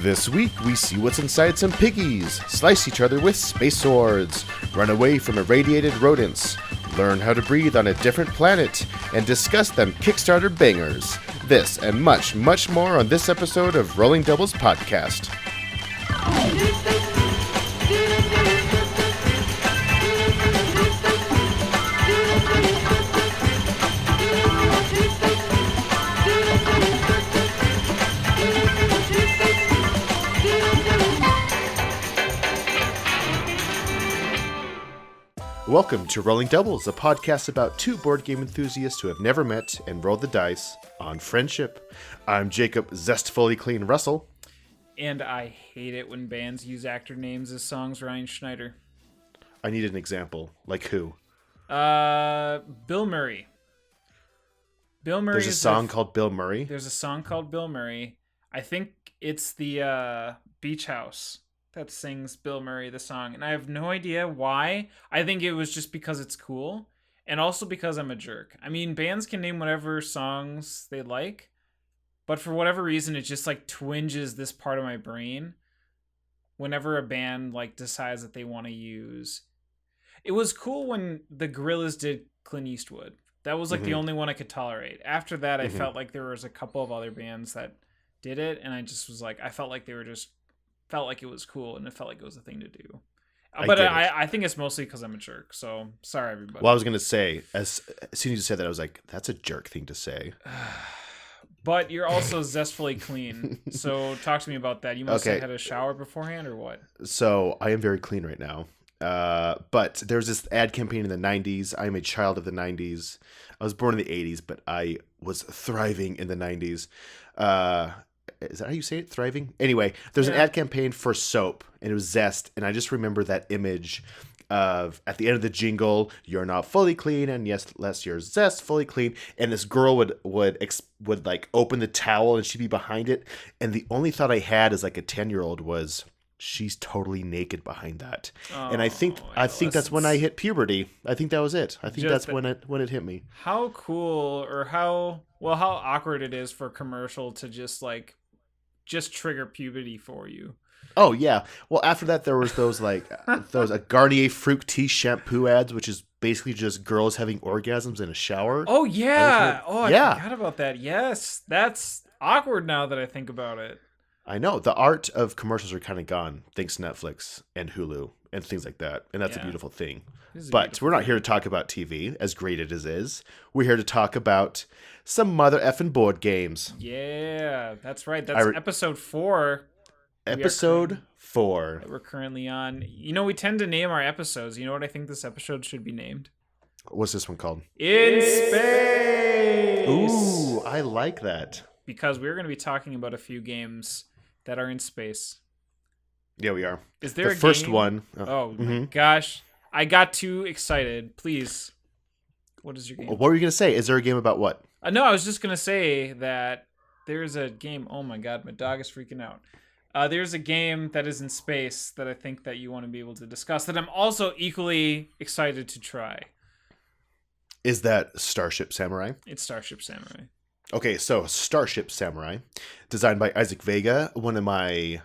This week, we see what's inside some piggies, slice each other with space swords, run away from irradiated rodents, learn how to breathe on a different planet, and discuss them Kickstarter bangers. This and much, much more on this episode of Rolling Doubles Podcast. Welcome to Rolling Doubles, a podcast about two board game enthusiasts who have never met and rolled the dice on friendship. I'm Jacob Zestfully Clean Russell. And I hate it when bands use actor names as songs. Ryan Schneider. I need an example. Like who? Bill Murray. Bill Murray. There's a song called Bill Murray? There's a song called Bill Murray. I think it's the Beach House that sings Bill Murray the song, and I have no idea why. I think it was just because it's cool, and also because I'm a jerk. I mean, bands can name whatever songs they like, but for whatever reason, it just like twinges this part of my brain whenever a band like decides that they want to use. It was cool when the Gorillaz did Clint Eastwood. That was like the only one I could tolerate. After that, I felt like there was a couple of other bands that did it, and I just was like, I felt like they were just felt like it was cool, and it felt like it was a thing to do. But I think it's mostly because I'm a jerk, so sorry, everybody. Well, I was going to say, as soon as you said that, I was like, that's a jerk thing to say. But you're also zestfully clean, so talk to me about that. You must have had a shower beforehand, or what? So, I am very clean right now. But there was this ad campaign in the 90s. I am a child of the 90s. I was born in the 80s, but I was thriving in the 90s. Is that how you say it? Thriving? Anyway, there's an ad campaign for soap, and it was Zest, and I just remember that image of, at the end of the jingle, you're not fully clean, and yes, you're Zest, fully clean, and this girl would like open the towel, and she'd be behind it, and the only thought I had as like a 10-year-old was, she's totally naked behind that. And I think that's when I hit puberty. I think that was it. I think that's when it hit me. How cool, or how awkward it is for a commercial to just trigger puberty for you. Oh yeah. Well, after that there was those a Garnier Fructis shampoo ads, which is basically just girls having orgasms in a shower. Oh yeah. I forgot about that. Yes, that's awkward now that I think about it. I know. The art of commercials are kind of gone, thanks to Netflix and Hulu and things like that. And that's a beautiful thing. But we're not here to talk about TV, as great it is. We're here to talk about some mother effing board games. Yeah, that's right. That's episode 4. Episode 4. That we're currently on. You know, we tend to name our episodes. You know what I think this episode should be named? What's this one called? In Space! Ooh, I like that. Because we're going to be talking about a few games that are in space. Yeah, we are. Is there the first one? Oh my gosh. I got too excited. Please. What is your game? What were you going to say? Is there a game about what? No, I was just going to say that there's a game. Oh my God, my dog is freaking out. There's a game that is in space that I think that you want to be able to discuss that I'm also equally excited to try. Is that Starship Samurai? It's Starship Samurai. Okay, so Starship Samurai, designed by Isaac Vega, one of my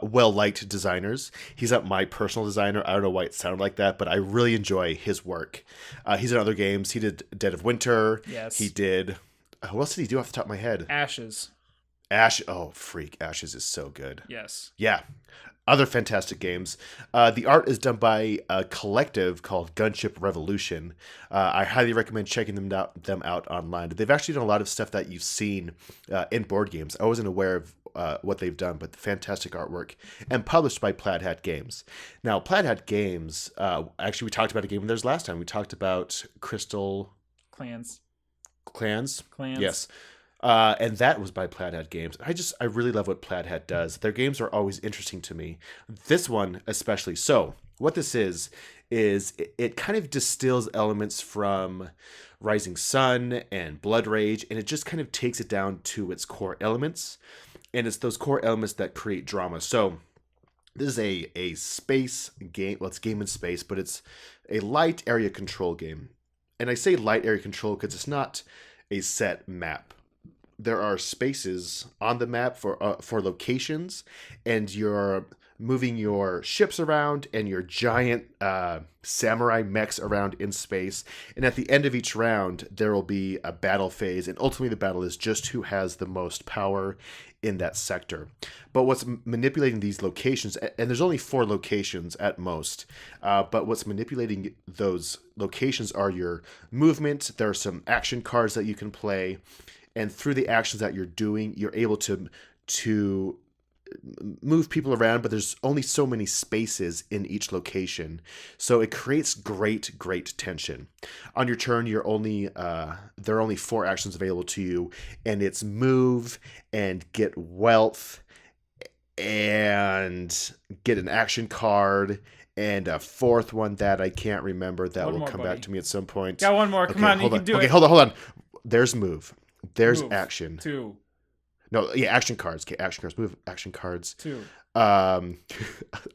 well-liked designers. He's not my personal designer. I don't know why it sounded like that, but I really enjoy his work. He's in other games. He did Dead of Winter. Yes. He did... what else did he do off the top of my head? Ashes. Oh, freak. Ashes is so good. Yes. Yeah. Other fantastic games. The art is done by a collective called Gunship Revolution. I highly recommend checking them out online. They've actually done a lot of stuff that you've seen in board games. I wasn't aware of what they've done, but fantastic artwork. And published by Plaid Hat Games. Now, Plaid Hat Games, actually we talked about a game of theirs last time. We talked about Crystal... Clans. Yes. And that was by Plaid Hat Games. I really love what Plaid Hat does. Their games are always interesting to me. This one especially. So what this is it kind of distills elements from Rising Sun and Blood Rage, and it just kind of takes it down to its core elements. And it's those core elements that create drama. So this is a space game. Well, it's game in space, but it's a light area control game. And I say light area control because it's not a set map. there are spaces on the map for locations, and you're moving your ships around and your giant samurai mechs around in space. And at the end of each round, there will be a battle phase, and ultimately the battle is just who has the most power in that sector. But what's manipulating these locations, and there's only 4 locations at most, but what's manipulating those locations are your movement. There are some action cards that you can play, and through the actions that you're doing, you're able to move people around, but there's only so many spaces in each location, so it creates great tension. On your turn, you're only there are only 4 actions available to you, and it's move and get wealth and get an action card, and a 4th one that I can't remember that One will more, come buddy. back to me at some point. Got one more. Come on, you hold can on. do Okay, it. hold on. There's move. There's Move. action. 2. No, yeah, action cards. Okay, action cards. Move action cards. 2. I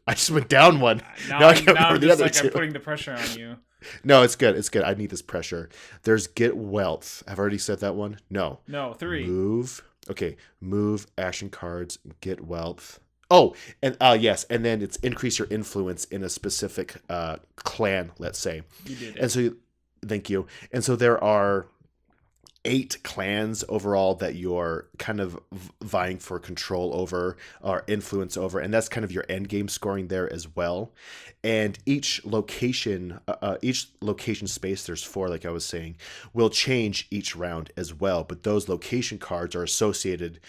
just went down one. Now I can't I'm remember the just other like 2. I'm putting the pressure on you. No, it's good. It's good. I need this pressure. There's get wealth. I've already said that one. No. No, 3. Move. Okay. Move action cards. Get wealth. Oh, and yes, and then it's increase your influence in a specific clan. Let's say. You did it. And so, thank you. And so there are 8 clans overall that you're kind of vying for control over or influence over, and that's kind of your end game scoring there as well. And each location space, there's 4, like I was saying, will change each round as well. But those location cards are associated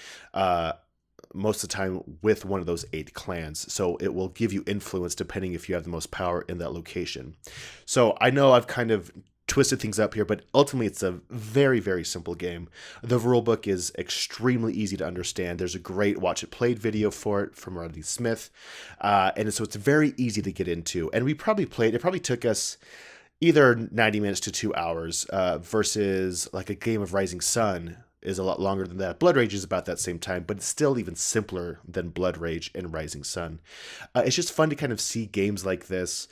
most of the time with one of those 8 clans, so it will give you influence depending if you have the most power in that location. So I know I've kind of twisted things up here, but ultimately it's a very simple game. The rulebook is extremely easy to understand. There's a great watch it played video for it from Rodney Smith, and so it's very easy to get into. And it probably took us either 90 minutes to 2 hours, versus like a game of Rising Sun is a lot longer than that. Blood Rage is about that same time, but it's still even simpler than Blood Rage and Rising Sun. It's just fun to kind of see games like this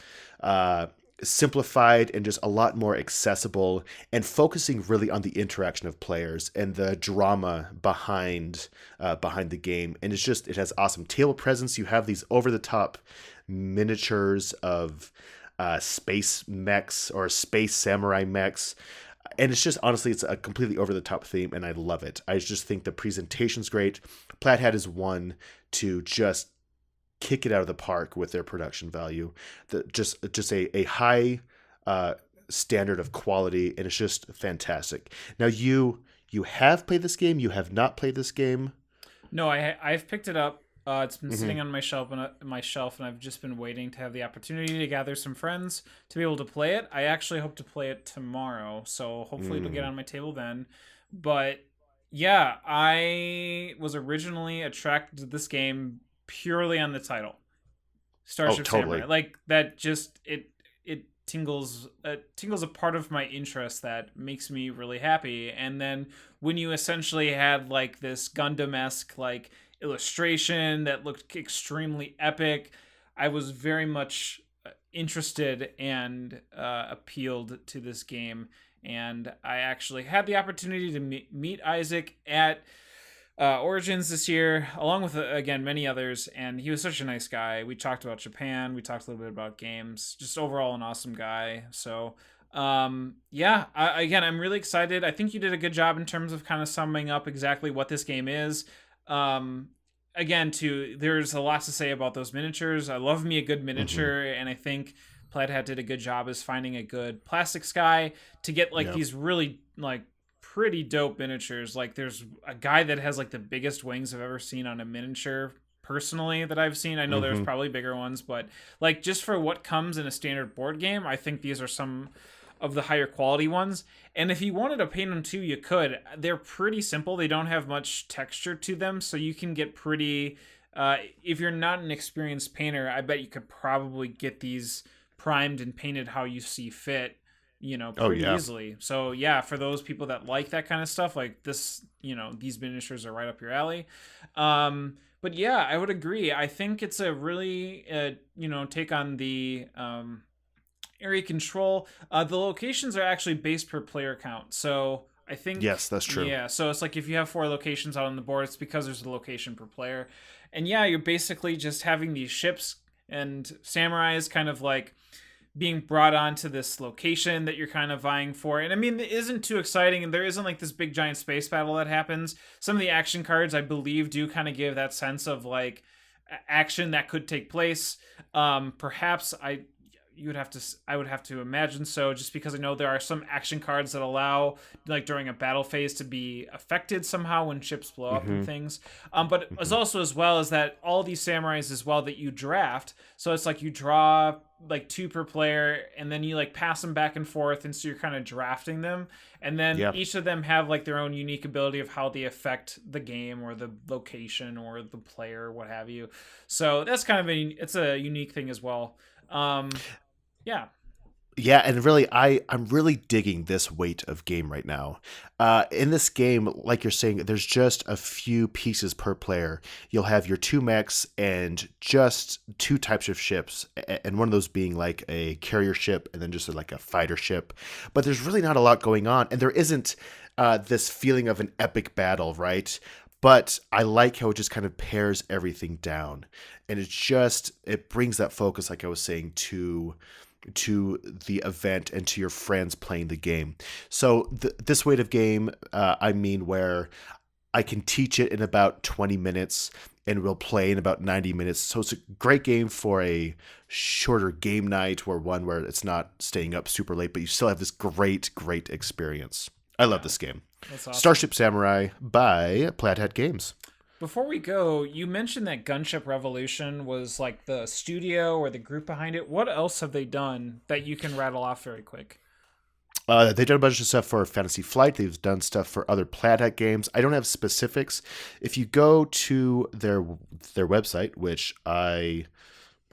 simplified and just a lot more accessible, and focusing really on the interaction of players and the drama behind the game. And it has awesome table presence. You have these over the top miniatures of space mechs or space samurai mechs, and it's just, honestly, it's a completely over the top theme, and I love it. I just think the presentation's great. Plaid is one to just kick it out of the park with their production value. Just a high standard of quality, and it's just fantastic. Now you have played this game. You have not played this game. No, I've picked it up. It's been sitting on my shelf, and I've just been waiting to have the opportunity to gather some friends to be able to play it. I actually hope to play it tomorrow, so hopefully it'll get on my table then. But yeah, I was originally attracted to this game purely on the title, Starship totally. Samurai. Like that, just it tingles a part of my interest that makes me really happy. And then when you essentially had like this Gundam-esque like illustration that looked extremely epic, I was very much interested and appealed to this game. And I actually had the opportunity to meet Isaac at Origins this year, along with again many others, and he was such a nice guy. We talked about Japan, we talked a little bit about games, just overall an awesome guy. So yeah, again, I'm really excited. I think you did a good job in terms of kind of summing up exactly what this game is. Again, there's a lot to say about those miniatures. I love me a good miniature, and I think Plaidhead did a good job as finding a good plastic sky to get like these really like pretty dope miniatures. Like there's a guy that has like the biggest wings I've ever seen on a miniature personally that I've seen. I know there's probably bigger ones, but like just for what comes in a standard board game, I think these are some of the higher quality ones. And if you wanted to paint them too, you could. They're pretty simple. They don't have much texture to them, so you can get pretty if you're not an experienced painter, I bet you could probably get these primed and painted how you see fit, pretty easily. So yeah, for those people that like that kind of stuff, like this, these miniatures are right up your alley. But yeah, I would agree. I think it's a really, take on the area control. The locations are actually based per player count. So I think, Yes, that's true. yeah. So it's like if you have 4 locations out on the board, it's because there's a location per player. And yeah, you're basically just having these ships, and samurai is kind of like being brought onto this location that you're kind of vying for. And I mean, it isn't too exciting, and there isn't like this big giant space battle that happens. Some of the action cards, I believe, do kind of give that sense of like action that could take place. Perhaps I would have to imagine so, just because I know there are some action cards that allow like during a battle phase to be affected somehow when ships blow up and Hmm. things. But as Hmm. also as well as that all these samurais as well that you draft. So it's like you draw like 2 per player, and then you like pass them back and forth, and so you're kind of drafting them, and then Yeah. each of them have like their own unique ability of how they affect the game or the location or the player, what have you. So that's kind of it's a unique thing as well. Yeah. Yeah, and really, I'm really digging this weight of game right now. In this game, like you're saying, there's just a few pieces per player. You'll have your 2 mechs and just 2 types of ships, and one of those being like a carrier ship, and then just like a fighter ship. But there's really not a lot going on, and there isn't this feeling of an epic battle, right? But I like how it just kind of pairs everything down, and it brings that focus, like I was saying, to the event and to your friends playing the game. So this weight of game, I mean, where I can teach it in about 20 minutes and we'll play in about 90 minutes. So it's a great game for a shorter game night, or one where it's not staying up super late, but you still have this great experience. I love Yeah. this game. That's awesome. Starship Samurai by Plaidhead Games. Before we go, you mentioned that Gunship Revolution was like the studio or the group behind it. What else have they done that you can rattle off very quick? They've done a bunch of stuff for Fantasy Flight. They've done stuff for other Plaidhead games. I don't have specifics. If you go to their website, which I'm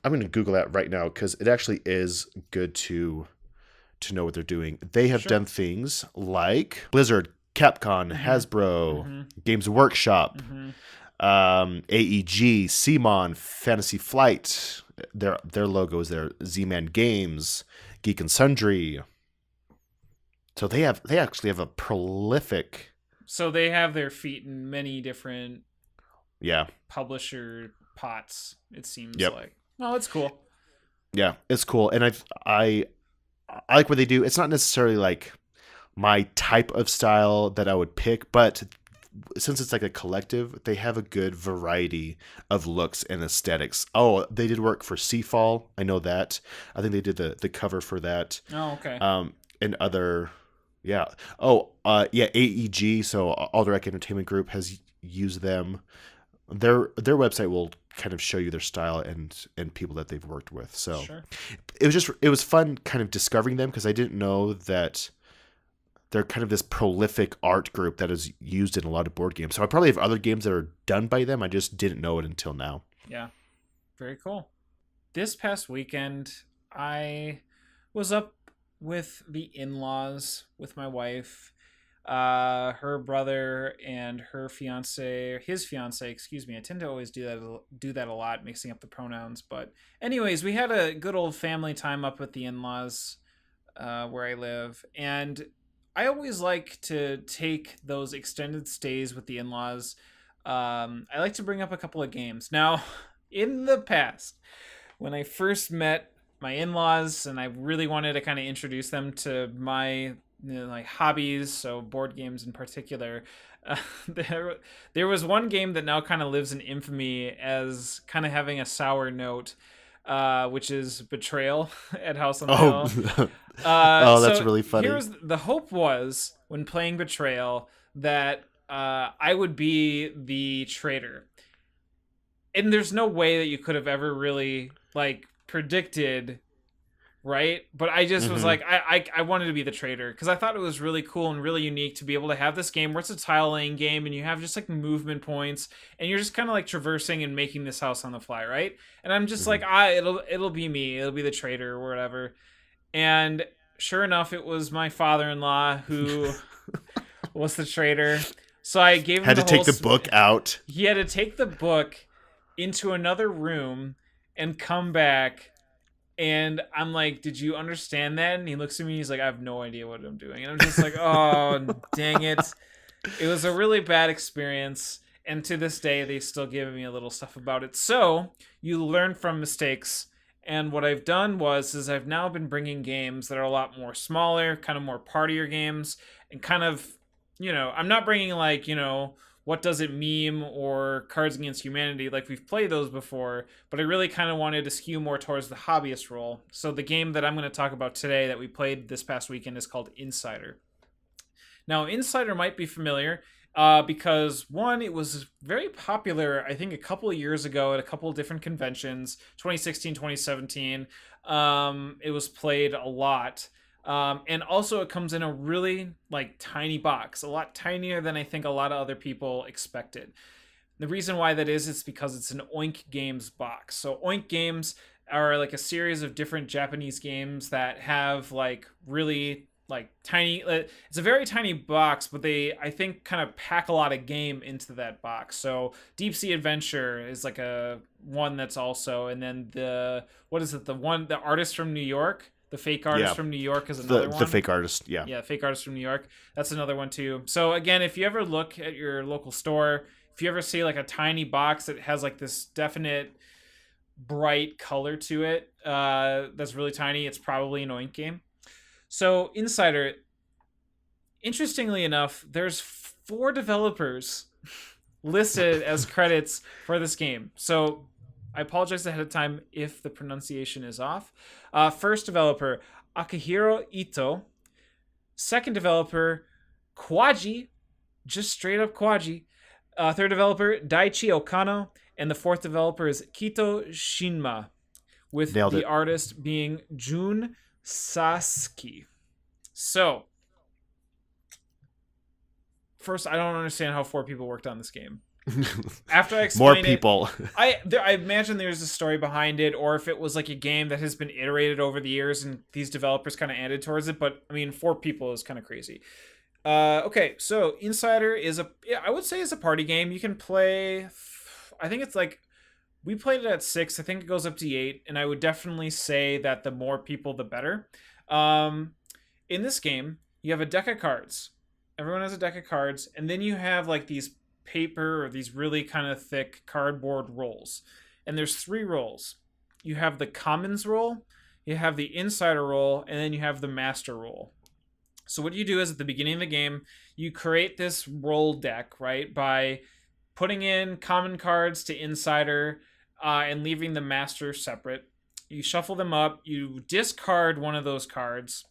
going to Google that right now because it actually is good to know what they're doing. They have Sure. done things like Blizzard, Capcom, Mm-hmm. Hasbro, Mm-hmm. Games Workshop, Mm-hmm. AEG, CMON, Fantasy Flight. Their logo is there. Z-Man Games, Geek and Sundry. So they actually have a prolific, So they have their feet in many different yeah, publisher pots, it seems yep, like. Oh, that's cool. yeah, it's cool, and I like what they do. It's not necessarily like my type of style that I would pick, but since it's like a collective, they have a good variety of looks and aesthetics. Oh, they did work for Seafall. I know that. I think they did the cover for that. Oh, okay. And other, yeah. Oh, yeah. AEG. So Alderac Entertainment Group has used them. Their website will kind of show you their style and people that they've worked with. So Sure. it was fun kind of discovering them because I didn't know that they're kind of this prolific art group that is used in a lot of board games. So I probably have other games that are done by them. I just didn't know it until now. Yeah. Very cool. This past weekend, I was up with the in-laws with my wife, her brother and his fiance, excuse me. I tend to always do that a lot, mixing up the pronouns. But anyways, we had a good old family time up with the in-laws, where I live, and I always like to take those extended stays with the in-laws. I like to bring up a couple of games. Now, in the past, when I first met my in-laws and I really wanted to kind of introduce them to my like hobbies, so board games in particular, uh, there was one game that now kind of lives in infamy as kind of having a sour note, which is Betrayal at House on the Oh, Hill. oh, that's So really funny. here's the hope was when playing Betrayal that I would be the traitor, and there's no way that you could have ever really like predicted, right? But I just was Hmm. like, I wanted to be the traitor because I thought it was really cool and really unique to be able to have this game where it's a tile laying game and you have just like movement points and you're just kind of like traversing and making this house on the fly, right? And I'm just Hmm. like, it'll be me, it'll be the traitor or whatever. And sure enough, it was my father-in-law who was the traitor. So I gave him Had the to whole. take the book out. He had to take the book into another room and come back And I'm like, did you understand that? And he looks at me, he's like, I have no idea what I'm doing. And I'm just like, oh, dang it. It was a really bad experience. And to this day, they still give me a little stuff about it. So you learn from mistakes. And what I've done is I've now been bringing games that are a lot more smaller, kind of more partier games, and kind of, I'm not bringing like, what does it meme or Cards Against Humanity, like we've played those before, but I really kind of wanted to skew more towards the hobbyist role. So the game that I'm going to talk about today that we played this past weekend is called Insider. Now, Insider might be familiar because, one, it was very popular, I think, a couple of years ago at a couple of different conventions, 2016, 2017. It was played a lot. And also, it comes in a really tiny box, a lot tinier than I think a lot of other people expected. The reason why that is, it's because it's an Oink Games box. So Oink Games are like a series of different Japanese games that have really tiny, it's a very tiny box, but they, I think, kind of pack a lot of game into that box. So Deep Sea Adventure is like a one that's also, and then the artist from New York, the fake artist from New York is another one. The fake artist, yeah. Yeah, fake artist from New York. That's another one too. So again, if you ever look at your local store, if you ever see like a tiny box that has like this definite bright color to it, that's really tiny, it's probably an Oink game. So Insider, interestingly enough, there's 4 developers listed as credits for this game. So I apologize ahead of time if the pronunciation is off. First developer, Akihiro Ito. Second developer, Kwaji, just straight up Kwaji. Third developer, Daichi Okano. And the fourth developer is Kito Shinma, with the artist being Jun Sasaki. So, first, I don't understand how 4 people worked on this game. After I explain more people. I imagine there's a story behind it, or if it was like a game that has been iterated over the years and these developers kind of added towards it. But I mean, 4 people is kind of crazy. Okay, so Insider is I would say is a party game. You can play. I think it's we played it at 6. I think it goes up to 8, and I would definitely say that the more people, the better. In this game, you have a deck of cards. Everyone has a deck of cards, and then you have like these paper or these really kind of thick cardboard rolls. And there's 3 rolls. You have the commons roll, you have the insider roll, and then you have the master roll. So what you do is at the beginning of the game, you create this roll deck, right, by putting in common cards to insider and leaving the master separate. You shuffle them up, you discard one of those cards,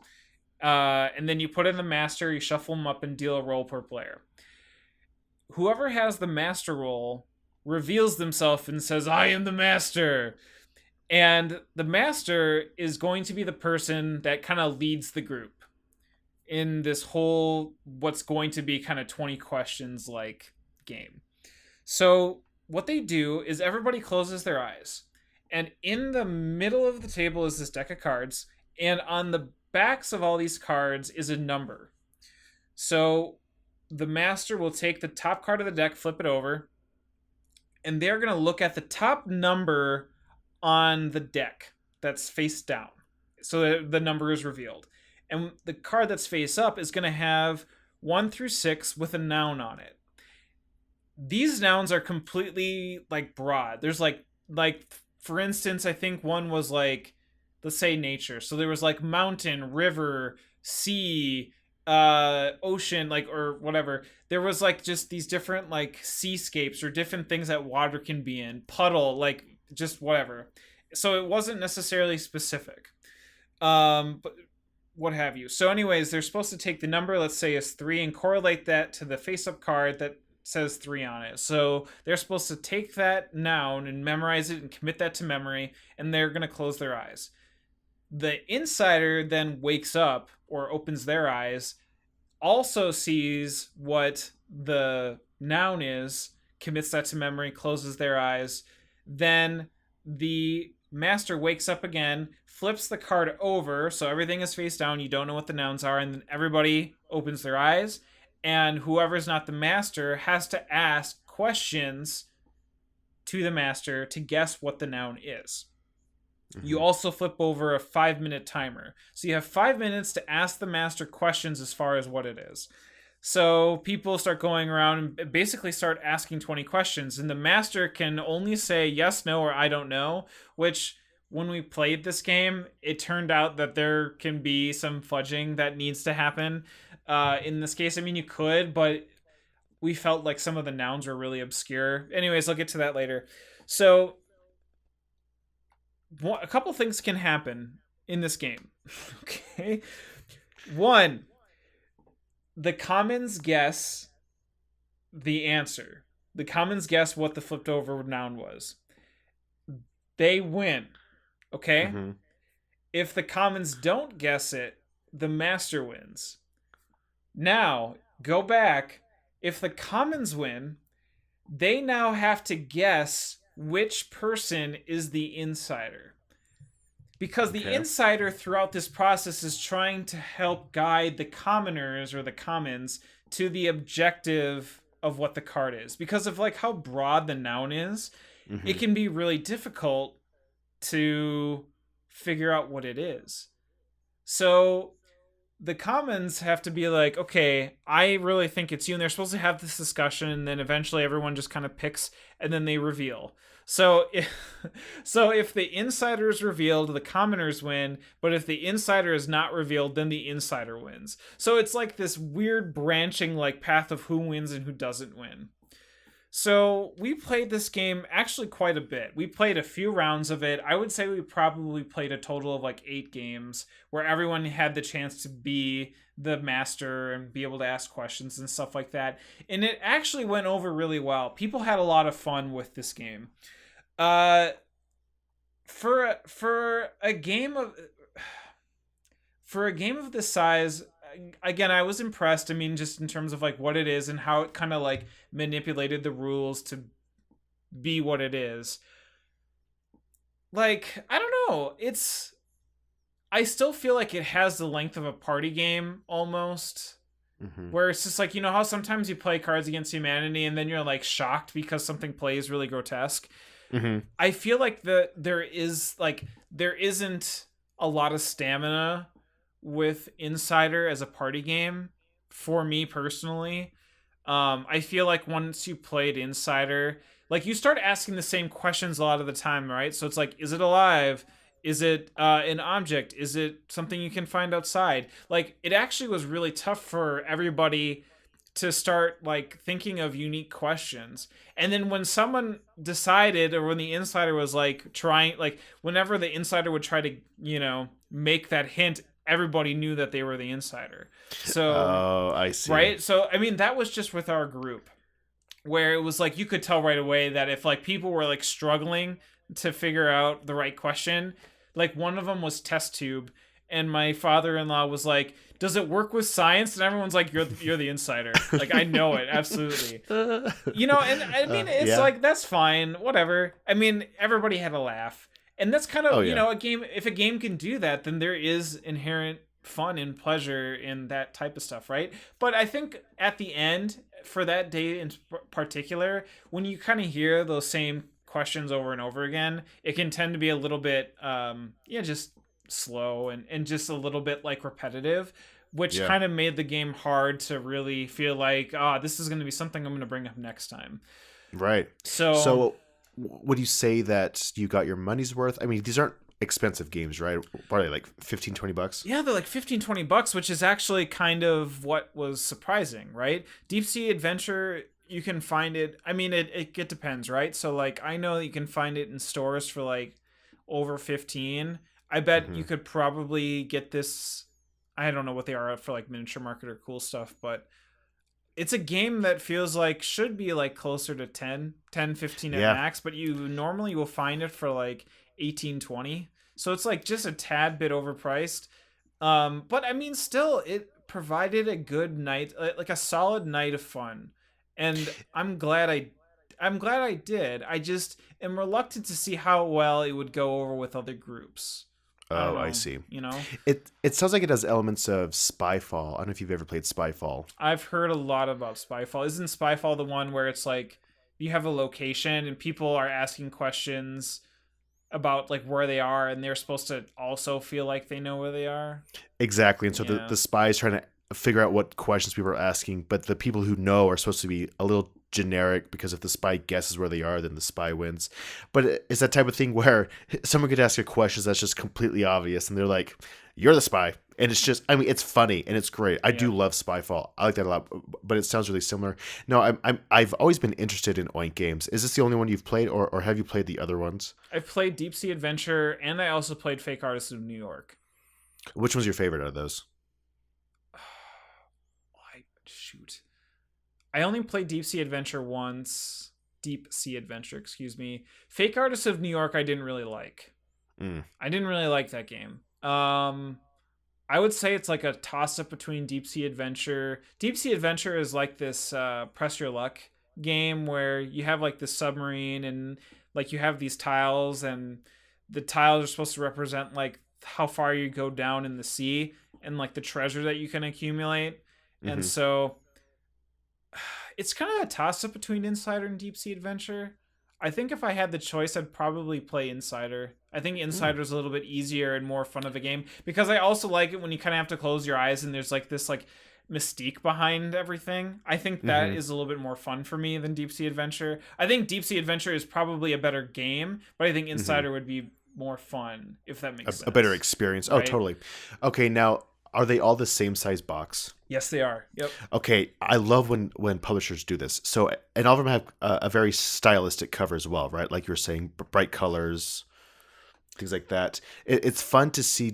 and then you put in the master, you shuffle them up and deal a roll per player. Whoever has the master roll reveals themselves and says, I am the master. And the master is going to be the person that kind of leads the group in this whole, what's going to be kind of 20 questions like game. So what they do is everybody closes their eyes. And in the middle of the table is this deck of cards. And on the backs of all these cards is a number. So the master will take the top card of the deck, flip it over, and they're going to look at the top number on the deck that's face down. So the number is revealed. And the card that's face up is going to have 1 through 6 with a noun on it. These nouns are completely broad. There's like for instance, I think one was let's say nature. So there was mountain, river, sea, ocean, or whatever. There was just these different seascapes or different things that water can be in, puddle, just whatever. So it wasn't necessarily specific, but what have you. So anyways, they're supposed to take the number, let's say is 3, and correlate that to the face-up card that says 3 on it. So they're supposed to take that noun and memorize it and commit that to memory, and they're going to close their eyes. The insider then wakes up or opens their eyes, also sees what the noun is, commits that to memory, closes their eyes. Then the master wakes up again, flips the card over, so everything is face down, you don't know what the nouns are, and then everybody opens their eyes, and whoever's not the master has to ask questions to the master to guess what the noun is. You Hmm. also flip over a 5-minute timer. So you have 5 minutes to ask the master questions as far as what it is. So people start going around and basically start asking 20 questions, and the master can only say yes, no, or I don't know, which when we played this game, it turned out that there can be some fudging that needs to happen. In this case, I mean, you could, but we felt like some of the nouns were really obscure. Anyways, I'll get to that later. So, a couple things can happen in this game. Okay. One, the commons guess the answer. The commons guess what the flipped over noun was. They win. Okay? Hmm. If the commons don't guess it, the master wins. Now, go back. If the commons win, they now have to guess which person is the insider. Because the Okay. insider throughout this process is trying to help guide the commoners or the commons to the objective of what the card is. Because of like how broad the noun is, it Hmm. can be really difficult to figure out what it is. So the commons have to be like, okay, I really think it's you, and they're supposed to have this discussion, and then eventually everyone just kind of picks, and then they reveal. So if, so if the insider is revealed, the commoners win, but if the insider is not revealed, then the insider wins. So it's like this weird branching like path of who wins and who doesn't win. So we played this game actually quite a bit. We played a few rounds of it. I would say we probably played a total of like 8 games where everyone had the chance to be the master and be able to ask questions and stuff like that. And it actually went over really well. People had a lot of fun with this game. Uh, for a game of this size, again, I was impressed. I mean, just in terms of like what it is and how it kind of like manipulated the rules to be what it is. Like, I don't know. I still feel like it has the length of a party game almost. Hmm. Where it's just like, you know how sometimes you play Cards Against Humanity and then you're like shocked because something plays really grotesque. Hmm. I feel like there isn't a lot of stamina with Insider as a party game for me personally. I feel like once you played Insider, like you start asking the same questions a lot of the time, right? So it's like, is it alive? Is it an object? Is it something you can find outside? Like, it actually was really tough for everybody to start like thinking of unique questions. And then when someone decided, or when the insider was like trying, like whenever the insider would try to, make that hint, everybody knew that they were the insider. So, Oh, I see. right? So, I mean, that was just with our group where it was like you could tell right away that if like people were like struggling to figure out the right question, like one of them was test tube, and my father-in-law was like, does it work with science? And everyone's like, you're the insider. Like, I know it absolutely. And I mean, it's Yeah. like, that's fine, whatever. I mean, everybody had a laugh, and that's kind Oh of, yeah. a game. If a game can do that, then there is inherent fun and pleasure in that type of stuff, right? But I think at the end, for that day in particular, when you kind of hear those same questions over and over again, it can tend to be a little bit just slow and just a little bit like repetitive, which Yeah. kind of made the game hard to really feel like, this is going to be something I'm going to bring up next time. Right. So So, would you say that you got your money's worth? I mean, these aren't expensive games, right? Probably like 15, $20. yeah, they're like 15-20 bucks, which is actually kind of what was surprising, right? Deep Sea Adventure, you can find it. I mean, it depends, right? So like I know that you can find it in stores for like over 15. I bet Hmm. you could probably get this. I don't know what they are for like miniature market or cool stuff, but it's a game that feels like should be like closer to 10, 15 at Yeah. max, but you normally will find it for like 18, 20. So it's like just a tad bit overpriced. But I mean, still, it provided a good night, like a solid night of fun, and I'm glad I did. I just am reluctant to see how well it would go over with other groups. I don't Oh, I know, see. you know. It sounds like it has elements of Spyfall. I don't know if you've ever played Spyfall. I've heard a lot about Spyfall. Isn't Spyfall the one where it's like you have a location and people are asking questions about like where they are, and they're supposed to also feel like they know where they are. Exactly. And so Yeah. the spy is trying to figure out what questions people are asking, but the people who know are supposed to be a little generic because if the spy guesses where they are, then the spy wins. But it's that type of thing where someone could ask a question that's just completely obvious and they're like, you're the spy. And it's just, I mean, it's funny and it's great. I Yeah. do love Spyfall. I like that a lot, but it sounds really similar. No, I've always been interested in Oink games. Is this the only one you've played, or have you played the other ones? I've played Deep Sea Adventure, and I also played Fake Artists of New York. Which one's your favorite out of those? Shoot. I only played Deep Sea Adventure once. Deep Sea Adventure, excuse me. Fake Artists of New York, I didn't really like. Mm. I didn't really like that game. I would say it's like a toss up between Deep Sea Adventure. Deep Sea Adventure is like this press your luck game where you have like the submarine and like you have these tiles, and the tiles are supposed to represent like how far you go down in the sea and like the treasure that you can accumulate. And Hmm. so it's kind of a toss up between Insider and Deep Sea Adventure. I think if I had the choice, I'd probably play Insider. I think Mm. Insider is a little bit easier and more fun of a game because I also like it when you kind of have to close your eyes and there's like this like mystique behind everything. I think that Hmm. is a little bit more fun for me than Deep Sea Adventure. I think Deep Sea Adventure is probably a better game, but I think Hmm. Insider would be more fun if that makes A better sense. experience. Oh, Right? totally. Okay, now are they all the same size box? Yes, they are. Yep. Okay, I love when publishers do this. So, and all of them have a very stylistic cover as well, right? Like you were saying, bright colors, things like that. It's fun to see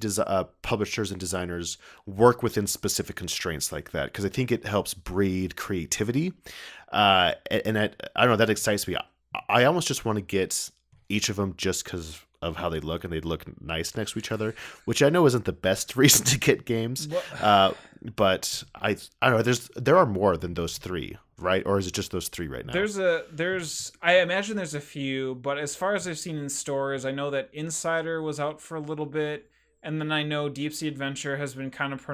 publishers and designers work within specific constraints like that because I think it helps breed creativity. And I don't know, that excites me. I almost just want to get each of them just because of how they look and they look nice next to each other, which I know isn't the best reason to get games. What But I don't know. There are more than those three, right? Or is it just those three right now? there's I imagine there's a few, but as far as I've seen in stores, I know that Insider was out for a little bit, and then I know Deep Sea Adventure has been kind of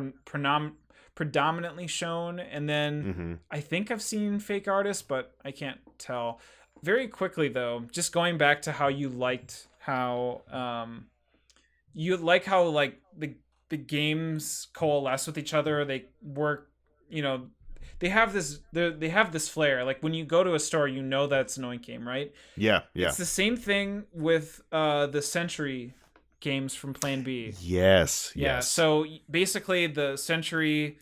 predominantly shown, and then Hmm. I think I've seen Fake Artists, but I can't tell. Very quickly though, just going back to how you like how like the games coalesce with each other, they work, you know, they have this flair. Like when you go to a store, you know that it's an Oink game, right? Yeah, yeah. It's the same thing with the Century games from Plan B. Yes, Yeah, yes. so basically the Century,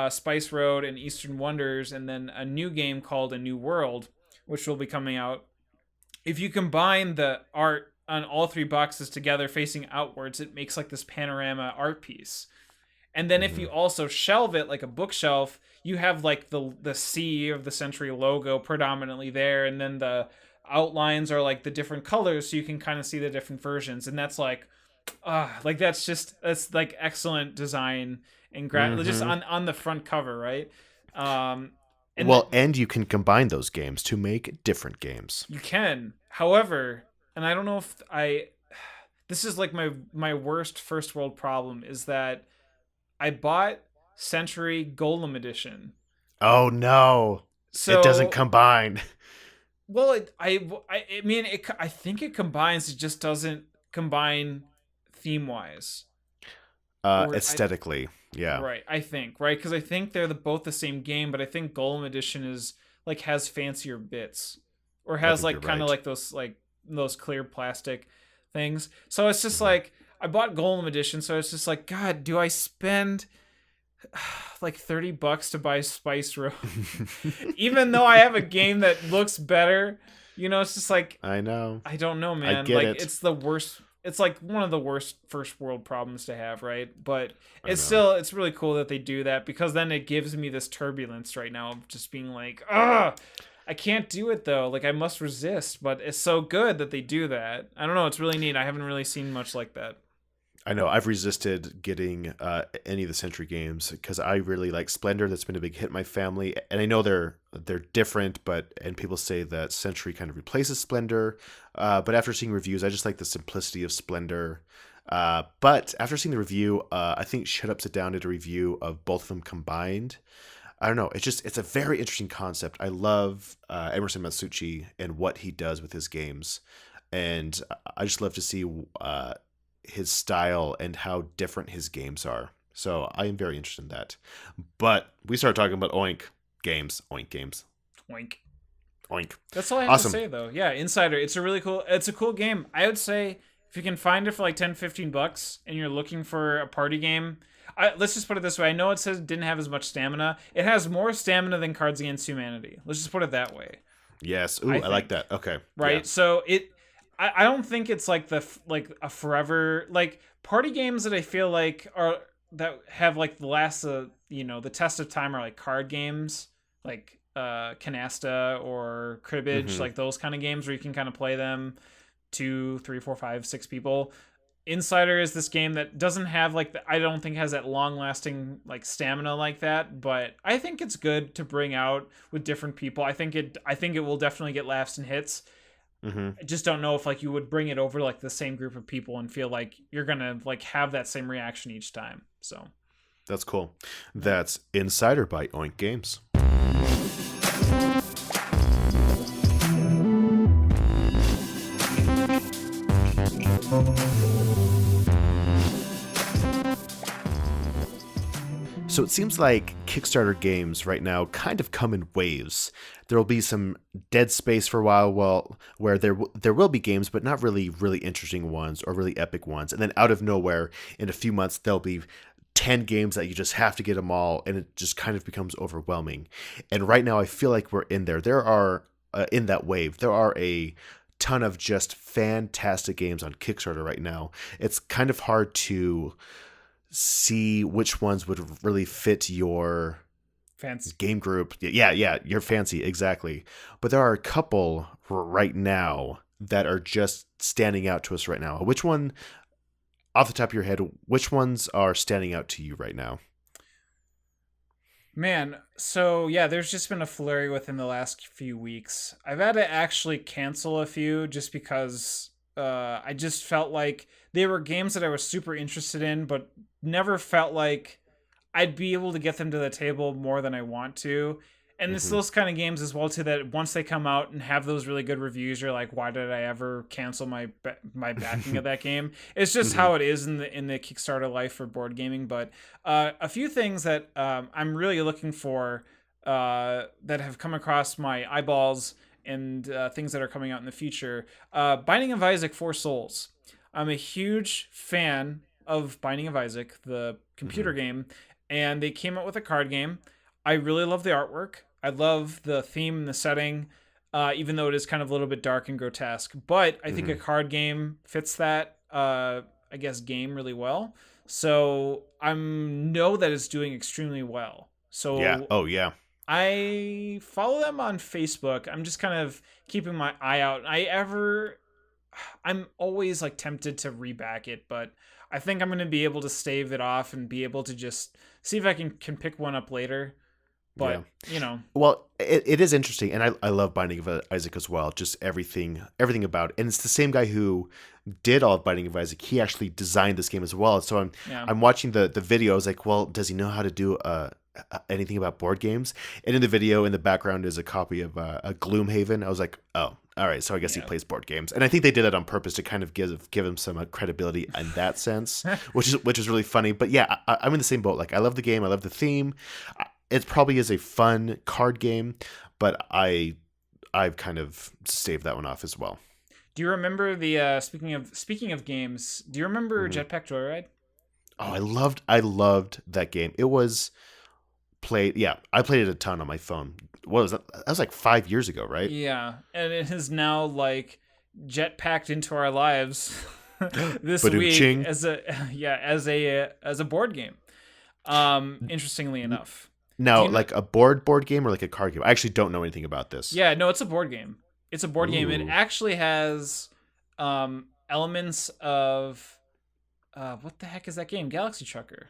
Spice Road, and Eastern Wonders, and then a new game called A New World, which will be coming out. If you combine the art on all three boxes together facing outwards, it makes like this panorama art piece. And then if Hmm. you also shelve it like a bookshelf, you have like the C of the Century logo predominantly there, and then the outlines are like the different colors, so you can kind of see the different versions. And that's like that's like excellent design and just Hmm. on the front cover, right? Um, and Well, and you can combine those games to make different games. you can, however, and I don't know if I this is like my worst first world problem is that I bought Century Golem Edition. Oh no, it doesn't So, combine. well, I mean, I think it combines. It just doesn't combine theme wise, or I Aesthetically, yeah. right. I think right because I think they're both the same game, but I think Golem Edition is like has fancier bits, or I has think you're like kind of right. like those clear plastic things. So it's just Hmm. like I bought Golem Edition, so it's just like God, do I spend like $30 to buy Spice Road, even though I have a game that looks better. It's just like I know. I don't know, I man. get Like it. it's the worst. It's like one of the worst first world problems to have, right? But I know. it's really cool that they do that because then it gives me this turbulence right now of just being like, ah, I can't do it though. Like I must resist, but it's so good that they do that. I don't know. It's really neat. I haven't really seen much like that. I know. I've resisted getting any of the Century games because I really like Splendor. That's been a big hit in my family, and I know they're different, but and people say that Century kind of replaces Splendor. But after seeing reviews, I just like the simplicity of Splendor. But after seeing the review, I think Shut Up Sit Down did a review of both of them combined. I don't know. It's a very interesting concept. I love Emerson Matsuuchi and what he does with his games. and I just love to see his style and how different his games are. So I am very interested in that. But we start talking about Oink games. Oink games. Oink. Oink. That's all I have to Awesome. say, though. Yeah, Insider. It's a cool game. I would say if you can find it for like 10, $15 and you're looking for a party game, let's just put it this way. I know it says it didn't have as much stamina. It has more stamina than Cards Against Humanity. Let's just put it that way. Yes. Ooh, I like that. Okay. Right. Yeah. So I don't think it's like like a forever, like party games that I feel like are, that have like the last, the test of time are like card games, like Canasta or Cribbage, Mm-hmm. like those kind of games where you can kind of play them 2, 3, 4, 5, 6 people. Insider is this game that doesn't have like I don't think has that long lasting like stamina like that, but I think it's good to bring out with different people. I think it will definitely get laughs and hits. Mm-hmm. I just don't know if like you would bring it over like the same group of people and feel like you're gonna like have that same reaction each time. So That's cool. That's Insider by Oink Games. So it seems like Kickstarter games right now kind of come in waves. There will be some dead space for a while, where there will be games, but not really interesting ones or really epic ones. And then out of nowhere, in a few months, there'll be 10 games that you just have to get them all, and it just kind of becomes overwhelming. And right now, I feel like we're in there. There are, in that wave, there are a ton of just fantastic games on Kickstarter right now. It's kind of hard to see which ones would really fit your fancy. game group. Yeah, your fancy, exactly. But there are a couple right now that are just standing out to us right now. Which one, off the top of your head, which ones are standing out to you right now? Man, so yeah, there's just been a flurry within the last few weeks. I've had to actually cancel a few just because I just felt like they were games that I was super interested in, but never felt like I'd be able to get them to the table more than I want to. And it's Mm-hmm. those kind of games as well too that once they come out and have those really good reviews, you're like, why did I ever cancel my backing of that game? It's just Mm-hmm. how it is in the Kickstarter life for board gaming. But a few things that I'm really looking for that have come across my eyeballs and things that are coming out in the future. Binding of Isaac: Four Souls. I'm a huge fan of Binding of Isaac, the Mm-hmm. computer game, and they came out with a card game. I really love the artwork. I love the theme and the setting, even though it is kind of a little bit dark and grotesque. But I think Mm-hmm. a card game fits that, I guess, game really well. So I know that it's doing extremely well. Yeah. So Oh, yeah. I follow them on Facebook. I'm just kind of keeping my eye out. I'm always like tempted to reback it, but I think I'm going to be able to stave it off and be able to just see if I can pick one up later. Yeah. But, you know, Well, it is interesting, and I love Binding of Isaac as well. Just everything about it. And it's the same guy who did all of Binding of Isaac. He actually designed this game as well. So yeah. I'm watching the video. I was like, well, does he know how to do anything about board games? And in the video, in the background, is a copy of a Gloomhaven. I was like, oh, all right. So I guess he Yeah. plays board games, and I think they did that on purpose to kind of give him some credibility in that sense, which is really funny. But yeah, I'm in the same boat. Like, I love the game. I love the theme. It probably is a fun card game, but I've kind of staved that one off as well. Do you remember the speaking of games, do you remember Hmm. Jetpack Joyride? Oh, I loved that game. It was played. Yeah, I played it a ton on my phone. What was that? That was like 5 years ago, right? Yeah, and it is now like jetpacked into our lives this week Badum-ching. as a as a board game. Interestingly enough. Do Now, you know? like a board game or like a card game? I actually don't know anything about this. Yeah, no, it's a board game. It's a board game. It Ooh. actually has elements of what the heck is that game? Galaxy Trucker.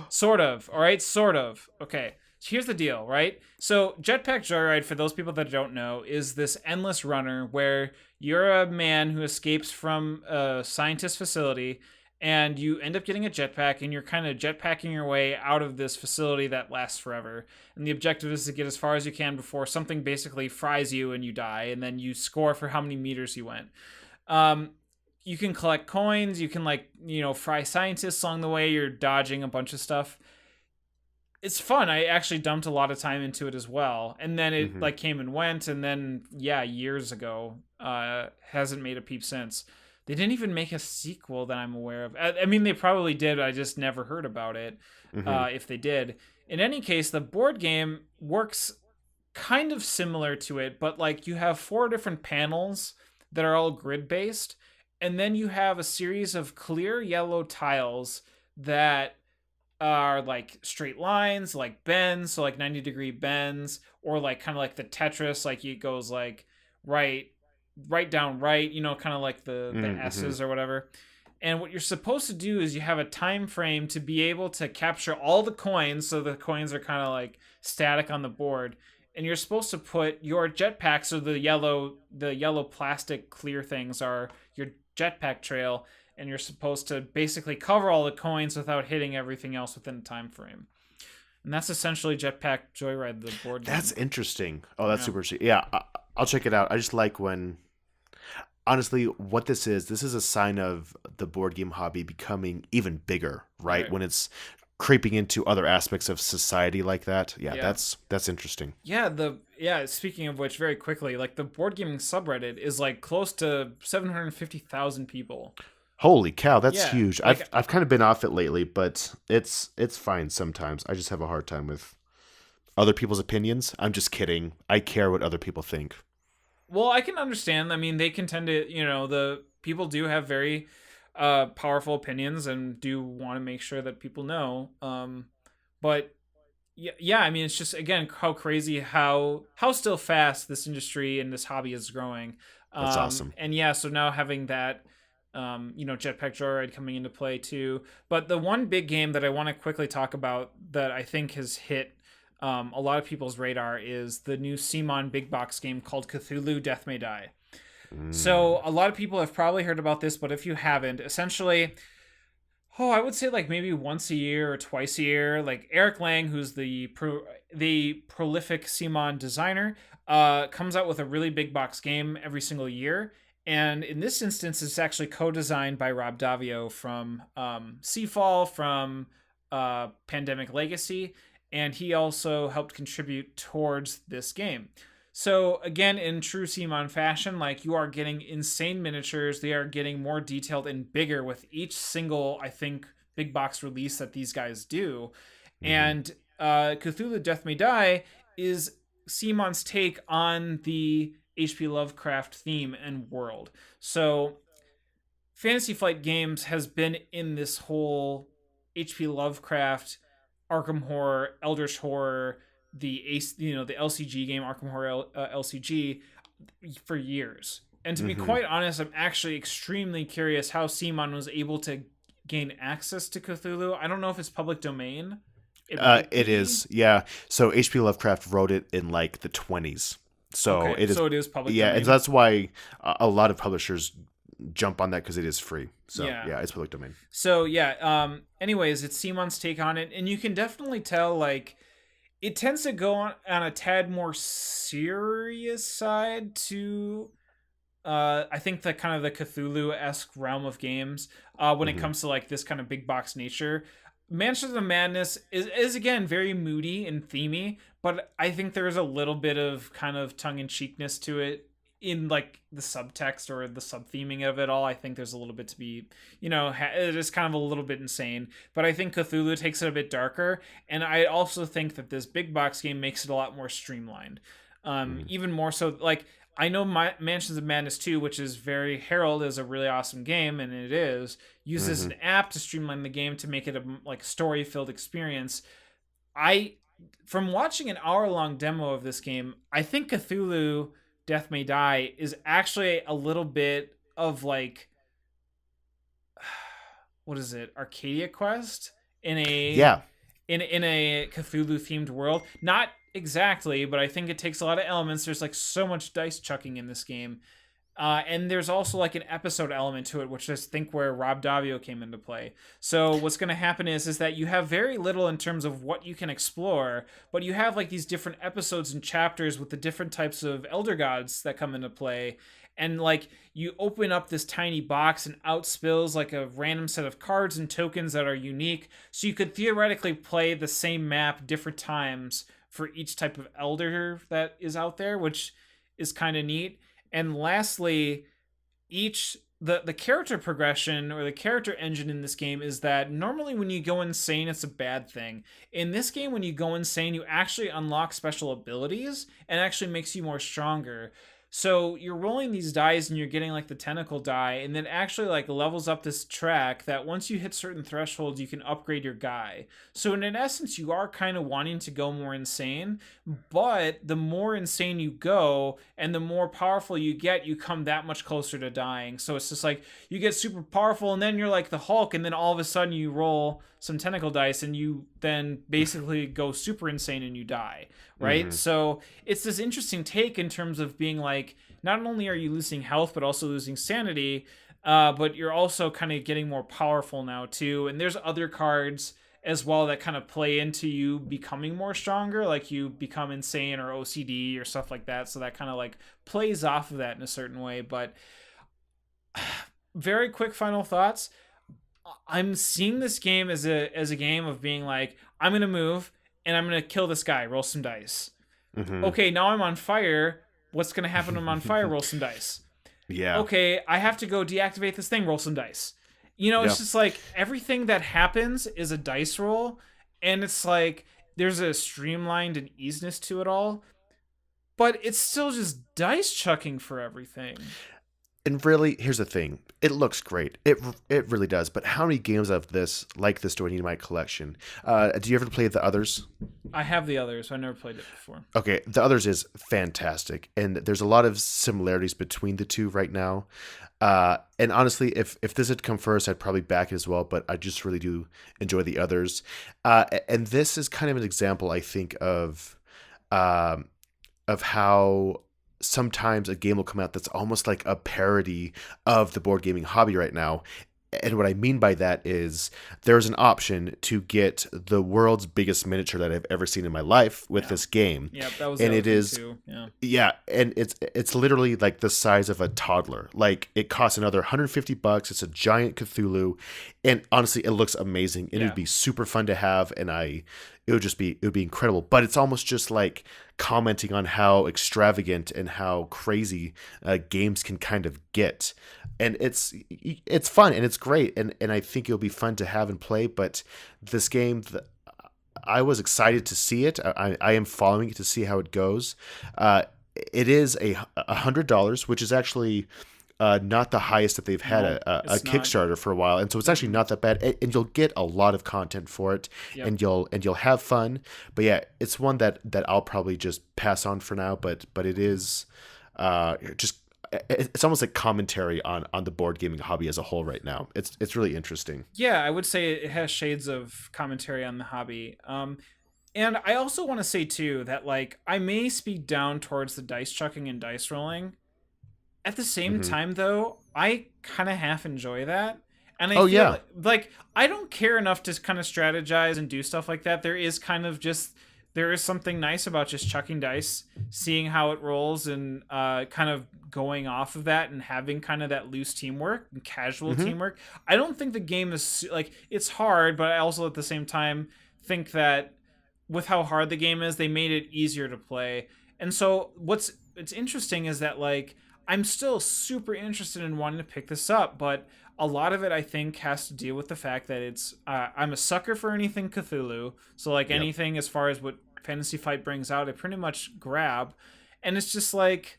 Sort of. All right, sort of. Okay. So here's the deal, right? So Jetpack Joyride, for those people that don't know, is this endless runner where you're a man who escapes from a scientist facility and you end up getting a jetpack, and you're kind of jetpacking your way out of this facility that lasts forever. And the objective is to get as far as you can before something basically fries you and you die, and then you score for how many meters you went. Um, you can collect coins. You can, like, fry scientists along the way. You're dodging a bunch of stuff. It's fun. I actually dumped a lot of time into it as well, and then it Hmm. like came and went, and then yeah, years ago, hasn't made a peep since. They didn't even make a sequel that I'm aware of. I mean, they probably did. I just never heard about it. Hmm. If they did, in any case, the board game works kind of similar to it, but like you have four different panels that are all grid based, and then you have a series of clear yellow tiles that are like straight lines, like bends, so like 90-degree bends, or like kind of like the Tetris, like it goes like right, right down right, kind of like the Hmm. S's or whatever. And what you're supposed to do is you have a time frame to be able to capture all the coins, so the coins are kind of like static on the board. And you're supposed to put your jetpack, so the yellow plastic clear things are your jetpack trail, and you're supposed to basically cover all the coins without hitting everything else within a time frame. And that's essentially Jetpack Joyride, the board That's game. interesting. Oh, that's Yeah. super interesting. Yeah, I'll check it out. I just like when, honestly, what this is a sign of the board game hobby becoming even bigger, right? Right. When it's creeping into other aspects of society like that. Yeah, Yeah. that's interesting. Yeah. Speaking of which, very quickly, like the board gaming subreddit is like close to 750,000 people. Holy cow, that's Yeah. huge. Like, I've kind of been off it lately, but it's fine sometimes. I just have a hard time with other people's opinions. I'm just kidding. I care what other people think. well, I can understand. I mean, they can tend to, the people do have very powerful opinions and do want to make sure that people know. But yeah, I mean, it's just again how crazy how still fast this industry and this hobby is growing. That's awesome. And yeah, so now having that, Jetpack Joyride coming into play too. But the one big game that I want to quickly talk about that I think has hit a lot of people's radar is the new Simon big box game called Cthulhu Death May Die. Mm. So a lot of people have probably heard about this, but if you haven't, essentially, I would say like maybe once a year or twice a year. Like Eric Lang, who's the prolific Simon designer, comes out with a really big box game every single year. And in this instance, it's actually co-designed by Rob Davio from Seafall, from Pandemic Legacy, and he also helped contribute towards this game. So again, in true Simon fashion, like you are getting insane miniatures. They are getting more detailed and bigger with each single, I think, big box release that these guys do. Hmm. And Cthulhu Death May Die is Simon's take on the H.P. Lovecraft theme and world. So Fantasy Flight Games has been in this whole H.P. Lovecraft, Arkham Horror, Eldritch Horror, the LCG game Arkham Horror LCG for years. And to be Hmm. quite honest, I'm actually extremely curious how Simon was able to gain access to Cthulhu. I don't know if it's public domain. It might It be. is, yeah. So H.P. Lovecraft wrote it in like the 20s. So Okay, it is, so it is public yeah, and domain. that's why a lot of publishers jump on that because it is free. So Yeah. yeah, it's public domain. So yeah. Anyways, it's Simon's take on it, and you can definitely tell like it tends to go on a tad more serious side to I think the kind of the Cthulhu-esque realm of games when it Hmm. comes to like this kind of big box nature. Mansions of Madness is again very moody and themey, but I think there's a little bit of kind of tongue-in-cheekness to it in like the subtext or the sub-theming of it all. I think there's a little bit to be, it is kind of a little bit insane, but I think Cthulhu takes it a bit darker, and I also think that this big box game makes it a lot more streamlined. Hmm. Even more so, like I know my Mansions of Madness 2, which is very Herald, is a really awesome game, and it is uses Hmm. an app to streamline the game to make it a like story filled experience. I From watching an hour long demo of this game, I think Cthulhu Death May Die is actually a little bit of like what is it, Arcadia Quest in a Yeah. in a Cthulhu themed world. Not exactly, but I think it takes a lot of elements. There's like so much dice chucking in this game. And there's also like an episode element to it, which I think where Rob Davio came into play. So what's going to happen is that you have very little in terms of what you can explore, but you have like these different episodes and chapters with the different types of elder gods that come into play. And like you open up this tiny box and out spills like a random set of cards and tokens that are unique. So you could theoretically play the same map different times for each type of elder that is out there, which is kind of neat. And lastly, each the character progression or the character engine in this game is that normally when you go insane, it's a bad thing. In this game, when you go insane, you actually unlock special abilities and actually makes you more stronger. So you're rolling these dice and you're getting like the tentacle die, and then actually like levels up this track that once you hit certain thresholds, you can upgrade your guy. So in essence, you are kind of wanting to go more insane, but the more insane you go and the more powerful you get, you come that much closer to dying. So it's just like you get super powerful and then you're like the Hulk, and then all of a sudden you roll some tentacle dice and you then basically go super insane and you die, right? Mm-hmm. So it's this interesting take in terms of being like, not only are you losing health but also losing sanity, but you're also kind of getting more powerful now too. And there's other cards as well that kind of play into you becoming more stronger, like you become insane or OCD or stuff like that. So that kind of like plays off of that in a certain way. But very quick final thoughts. I'm seeing this game as a game of being like, I'm gonna move and I'm gonna kill this guy, roll some dice. Mm-hmm. Okay, now I'm on fire. What's gonna happen when I'm on fire? Roll some dice. Yeah. Okay, I have to go deactivate this thing, roll some dice. You know, Yeah. it's just like everything that happens is a dice roll, and it's like there's a streamlined and easiness to it all, but it's still just dice chucking for everything. And really, here's the thing. It looks great. It really does. But how many games of this like this do I need in my collection? Do you ever play the others? I have the others. I never played it before. Okay, the others is fantastic, and there's a lot of similarities between the two right now. And honestly, if this had come first, I'd probably back it as well. But I just really do enjoy the others. And this is kind of an example, I think, of how sometimes a game will come out that's almost like a parody of the board gaming hobby right now. And what I mean by that is there's an option to get the world's biggest miniature that I've ever seen in my life with this game. Yep, that was and the it other thing is too. Yeah. yeah, and it's literally like the size of a toddler. Like it costs another $150. It's a giant Cthulhu, and honestly, it looks amazing. And Yeah. it'd be super fun to have, and it would be incredible. But it's almost just like commenting on how extravagant and how crazy games can kind of get, and it's fun and it's great, and I think it'll be fun to have and play. But this game, I was excited to see it. I am following it to see how it goes. It is $100, which is actually not the highest that they've had No, a it's not. Kickstarter for a while, and so it's actually not that bad. And you'll get a lot of content for it, Yep. and you'll have fun. But yeah, it's one that I'll probably just pass on for now. But it is just it's almost like commentary on the board gaming hobby as a whole right now. It's really interesting. Yeah, I would say it has shades of commentary on the hobby. And I also want to say too that like I may speak down towards the dice chucking and dice rolling. At the same Hmm. time, though, I kind of half enjoy that, and I Oh feel yeah. like I don't care enough to kind of strategize and do stuff like that. There is kind of just there is something nice about just chucking dice, seeing how it rolls, and kind of going off of that and having kind of that loose teamwork and casual Hmm. teamwork. I don't think the game is like it's hard, but I also at the same time think that with how hard the game is, they made it easier to play. And so what's it's interesting is that like I'm still super interested in wanting to pick this up, but a lot of it I think has to deal with the fact that it's I'm a sucker for anything Cthulhu, so like Yep. anything as far as what Fantasy Fight brings out, I pretty much grab, and it's just like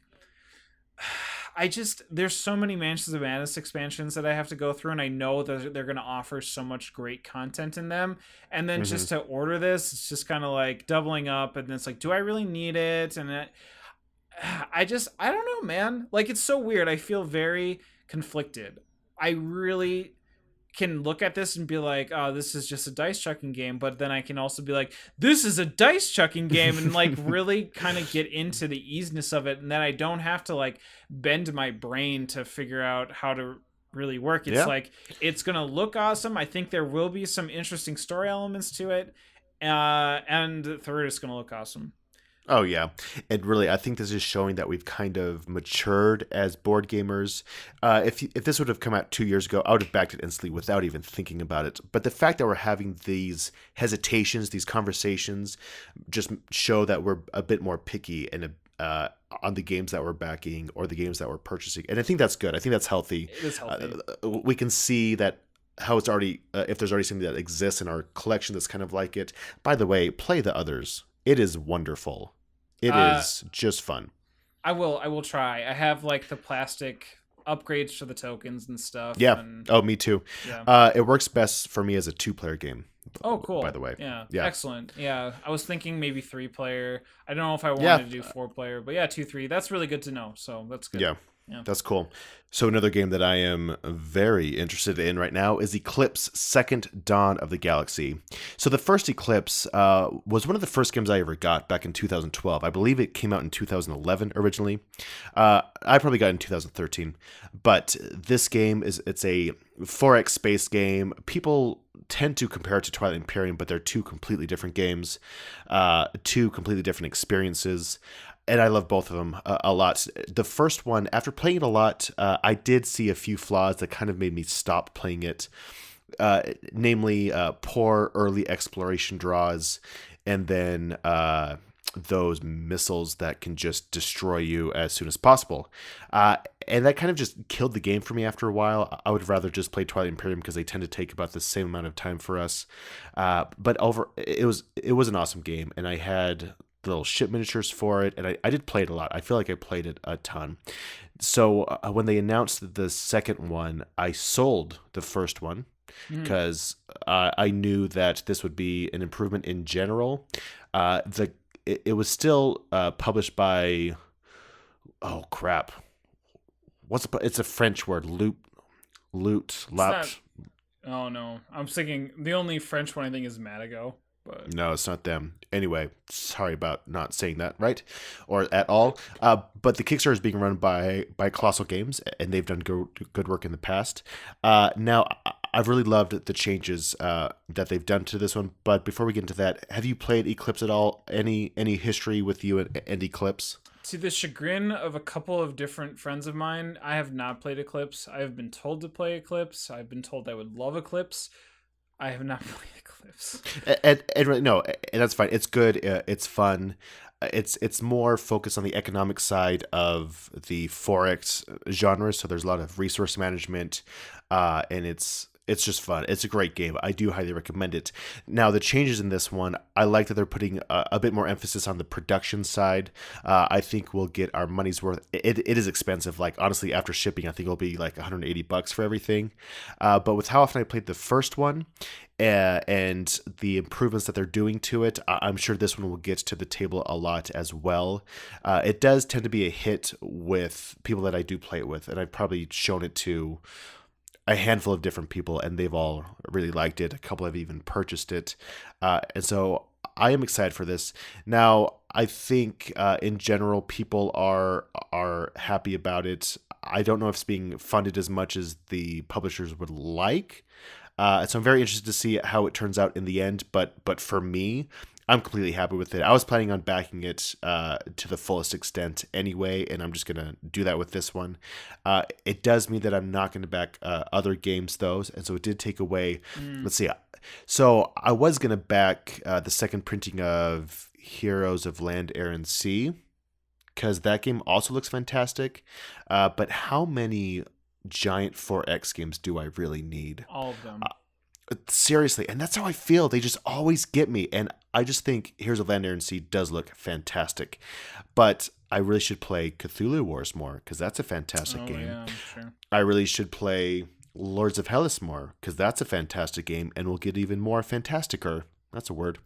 I just there's so many Mansions of Madness expansions that I have to go through, and I know that they're going to offer so much great content in them. And then Hmm. just to order this, it's just kind of like doubling up, and it's like, do I really need it? And I don't know, man. Like it's so weird. I feel very conflicted. I really can look at this and be like, oh, this is just a dice chucking game, but then I can also be like, this is a dice chucking game, and like really kind of get into the easiness of it, and then I don't have to like bend my brain to figure out how to really work. It's Yeah. like, it's gonna look awesome. I think there will be some interesting story elements to it, and third, it's gonna look awesome. Oh yeah, and really, I think this is showing that we've kind of matured as board gamers. If this would have come out 2 years ago, I would have backed it instantly without even thinking about it. But the fact that we're having these hesitations, these conversations, just show that we're a bit more picky and on the games that we're backing or the games that we're purchasing, and I think that's good. I think that's healthy. It is healthy. We can see that how it's already if there's already something that exists in our collection that's kind of like it. By the way, play the others. It is wonderful. It Uh, is just fun. I will try. I have like the plastic upgrades to the tokens and stuff, Yeah. and Oh, me too. yeah. It works best for me as a 2-player game. Oh, cool. By the way. Yeah. Yeah. Excellent. Yeah. I was thinking maybe 3-player. I don't know if I Yeah. wanted to do 4-player, but yeah, 2-3. That's really good to know. So that's good. Yeah. Yeah. That's cool. So another game that I am very interested in right now is Eclipse: Second Dawn of the Galaxy. So the first Eclipse was one of the first games I ever got back in 2012. I believe it came out in 2011 originally. I probably got it in 2013. But this game it's a 4X space game. People tend to compare it to Twilight Imperium, but they're two completely different games, two completely different experiences. And I love both of them a lot. The first one, after playing it a lot, I did see a few flaws that kind of made me stop playing it. Namely, poor early exploration draws, and then those missiles that can just destroy you as soon as possible. And that kind of just killed the game for me after a while. I would rather just play Twilight Imperium because they tend to take about the same amount of time for us. But it was an awesome game, and I had little ship miniatures for it, and I did play it a lot. I feel like I played it a ton. So when they announced the second one, I sold the first one because I knew that this would be an improvement in general. It was still published by, oh crap, it's a French word, loot It's not, oh no. I'm thinking the only French one I think is Madigo, but No, it's not them. Anyway, sorry about not saying that right or at all. But the Kickstarter is being run by Colossal Games, and they've done good work in the past. Now, I've really loved the changes that they've done to this one. But before we get into that, have you played Eclipse at all? Any history with you and Eclipse? to the chagrin of a couple of different friends of mine, I have not played Eclipse. I have been told to play Eclipse. I've been told I would love Eclipse. I have not played Eclipse. No, and that's fine. It's good. It's fun. It's more focused on the economic side of the 4X genre. So there's a lot of resource management, and it's just fun. It's a great game. I do highly recommend it. Now, the changes in this one, I like that they're putting a bit more emphasis on the production side. I think we'll get our money's worth. It is expensive. Like, honestly, after shipping, I think it'll be like $180 for everything. But with how often I played the first one, and the improvements that they're doing to it, I'm sure this one will get to the table a lot as well. It does tend to be a hit with people that I do play it with, and I've probably shown it to a handful of different people, and they've all really liked it. A couple have even purchased it, and so I am excited for this. Now, I think in general people are happy about it. I don't know if it's being funded as much as the publishers would like, so I'm very interested to see how it turns out in the end. But for me, I'm completely happy with it. I was planning on backing it to the fullest extent anyway, and I'm just going to do that with this one. It does mean that I'm not going to back other games, though, and so it did take away... Let's see. So I was going to back the second printing of Heroes of Land, Air, and Sea, because that game also looks fantastic. But how many giant 4X games do I really need? All of them. Seriously, and that's how I feel. They just always get me, and I just think Heroes of Land, Air, and Sea does look fantastic. But I really should play Cthulhu Wars more, because that's a fantastic game. Yeah, sure. I really should play Lords of Hellas more, because that's a fantastic game, and will get even more fantasticer. That's a word.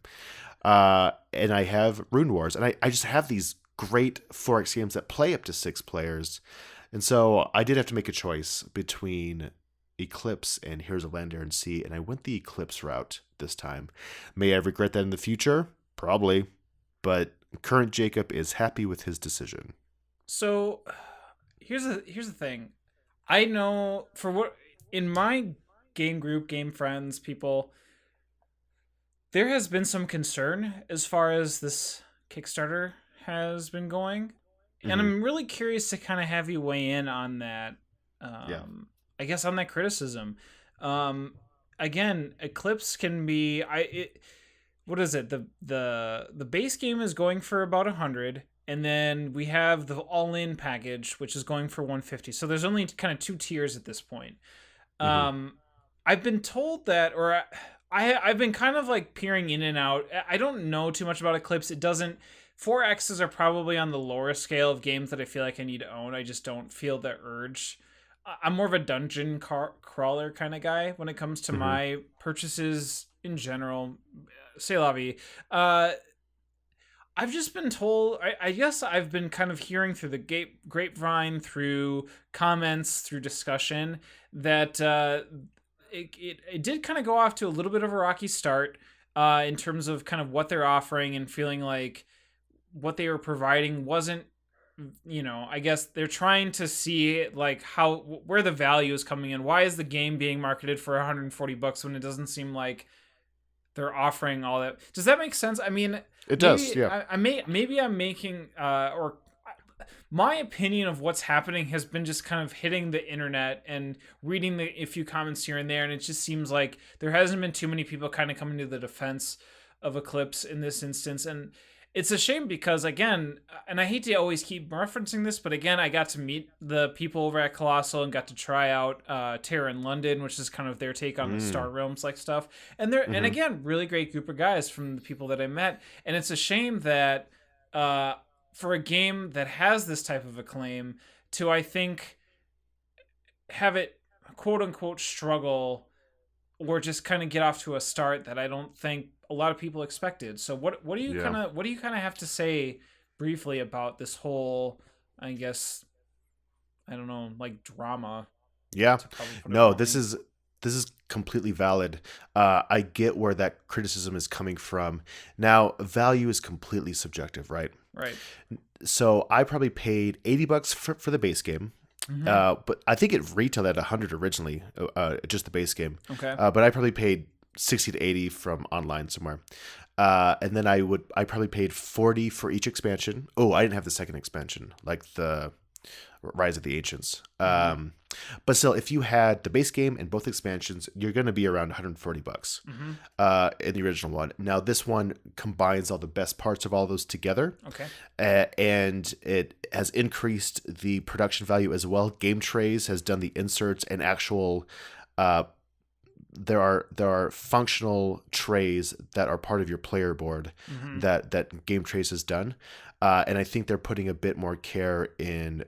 And I have Rune Wars, and I just have these great 4X games that play up to 6 players. And so I did have to make a choice between Eclipse and Heroes of Land, Air, and Sea, and I went the Eclipse route this time. May I regret that in the future? Probably. But current Jacob is happy with his decision. So here's the thing. I know for what in my game group, game friends, people, there has been some concern as far as this Kickstarter has been going, and Mm-hmm. I'm really curious to kind of have you weigh in on that. Yeah. I guess on that criticism. Um, Again, Eclipse can be what is it? The base game is going for about 100, and then we have the all-in package, which is going for 150. So there's only kind of two tiers at this point. Mm-hmm. um I've been told that, or I've been kind of like peering in and out. I don't know too much about Eclipse. It doesn't 4X's are probably on the lower scale of games that I feel like I need to own. I just don't feel the urge. I'm more of a dungeon crawler kind of guy when it comes to Mm-hmm. my purchases in general. C'est la vie. uh I've just been told. I guess I've been kind of hearing through the grapevine, through comments, through discussion, that it did kind of go off to a little bit of a rocky start in terms of kind of what they're offering, and feeling like what they were providing wasn't, I guess they're trying to see like how where the value is coming in. Why is the game being marketed for $140 when it doesn't seem like they're offering all that? Does that make sense? I mean, It does, maybe yeah. maybe I'm making or my opinion of what's happening has been just kind of hitting the internet and reading a few comments here and there, and it just seems like there hasn't been too many people kind of coming to the defense of Eclipse in this instance. And it's a shame because, again, and I hate to always keep referencing this, but again, I got to meet the people over at Colossal and got to try out Terra in London, which is kind of their take on the Mm. Star Realms like stuff. And they're, and Mm-hmm. again, really great group of guys from the people that I met. And it's a shame that for a game that has this type of acclaim to, I think, have it quote unquote struggle, or just kind of get off to a start that I don't think a lot of people expected. So what do you Yeah. kind of have to say briefly about this whole, I guess, I don't know, like drama, Yeah. to probably put it No, this bluntly. is this is completely valid. I get where that criticism is coming from. Now, value is completely subjective, right? Right. So I probably paid $80 for the base game. Mm-hmm. But I think it retailed at 100 originally, just the base game. Okay. But I probably paid 60 to 80 from online somewhere. And then I probably paid 40 for each expansion. Oh, I didn't have the second expansion, like the Rise of the Ancients. Mm-hmm. But still, if you had the base game and both expansions, you're going to be around $140 Mm-hmm. in the original one. Now, this one combines all the best parts of all those together, Okay. and it has increased the production value as well. Game Trays has done the inserts and actual. There are functional trays that are part of your player board Mm-hmm. that Game Trace has done, and I think they're putting a bit more care in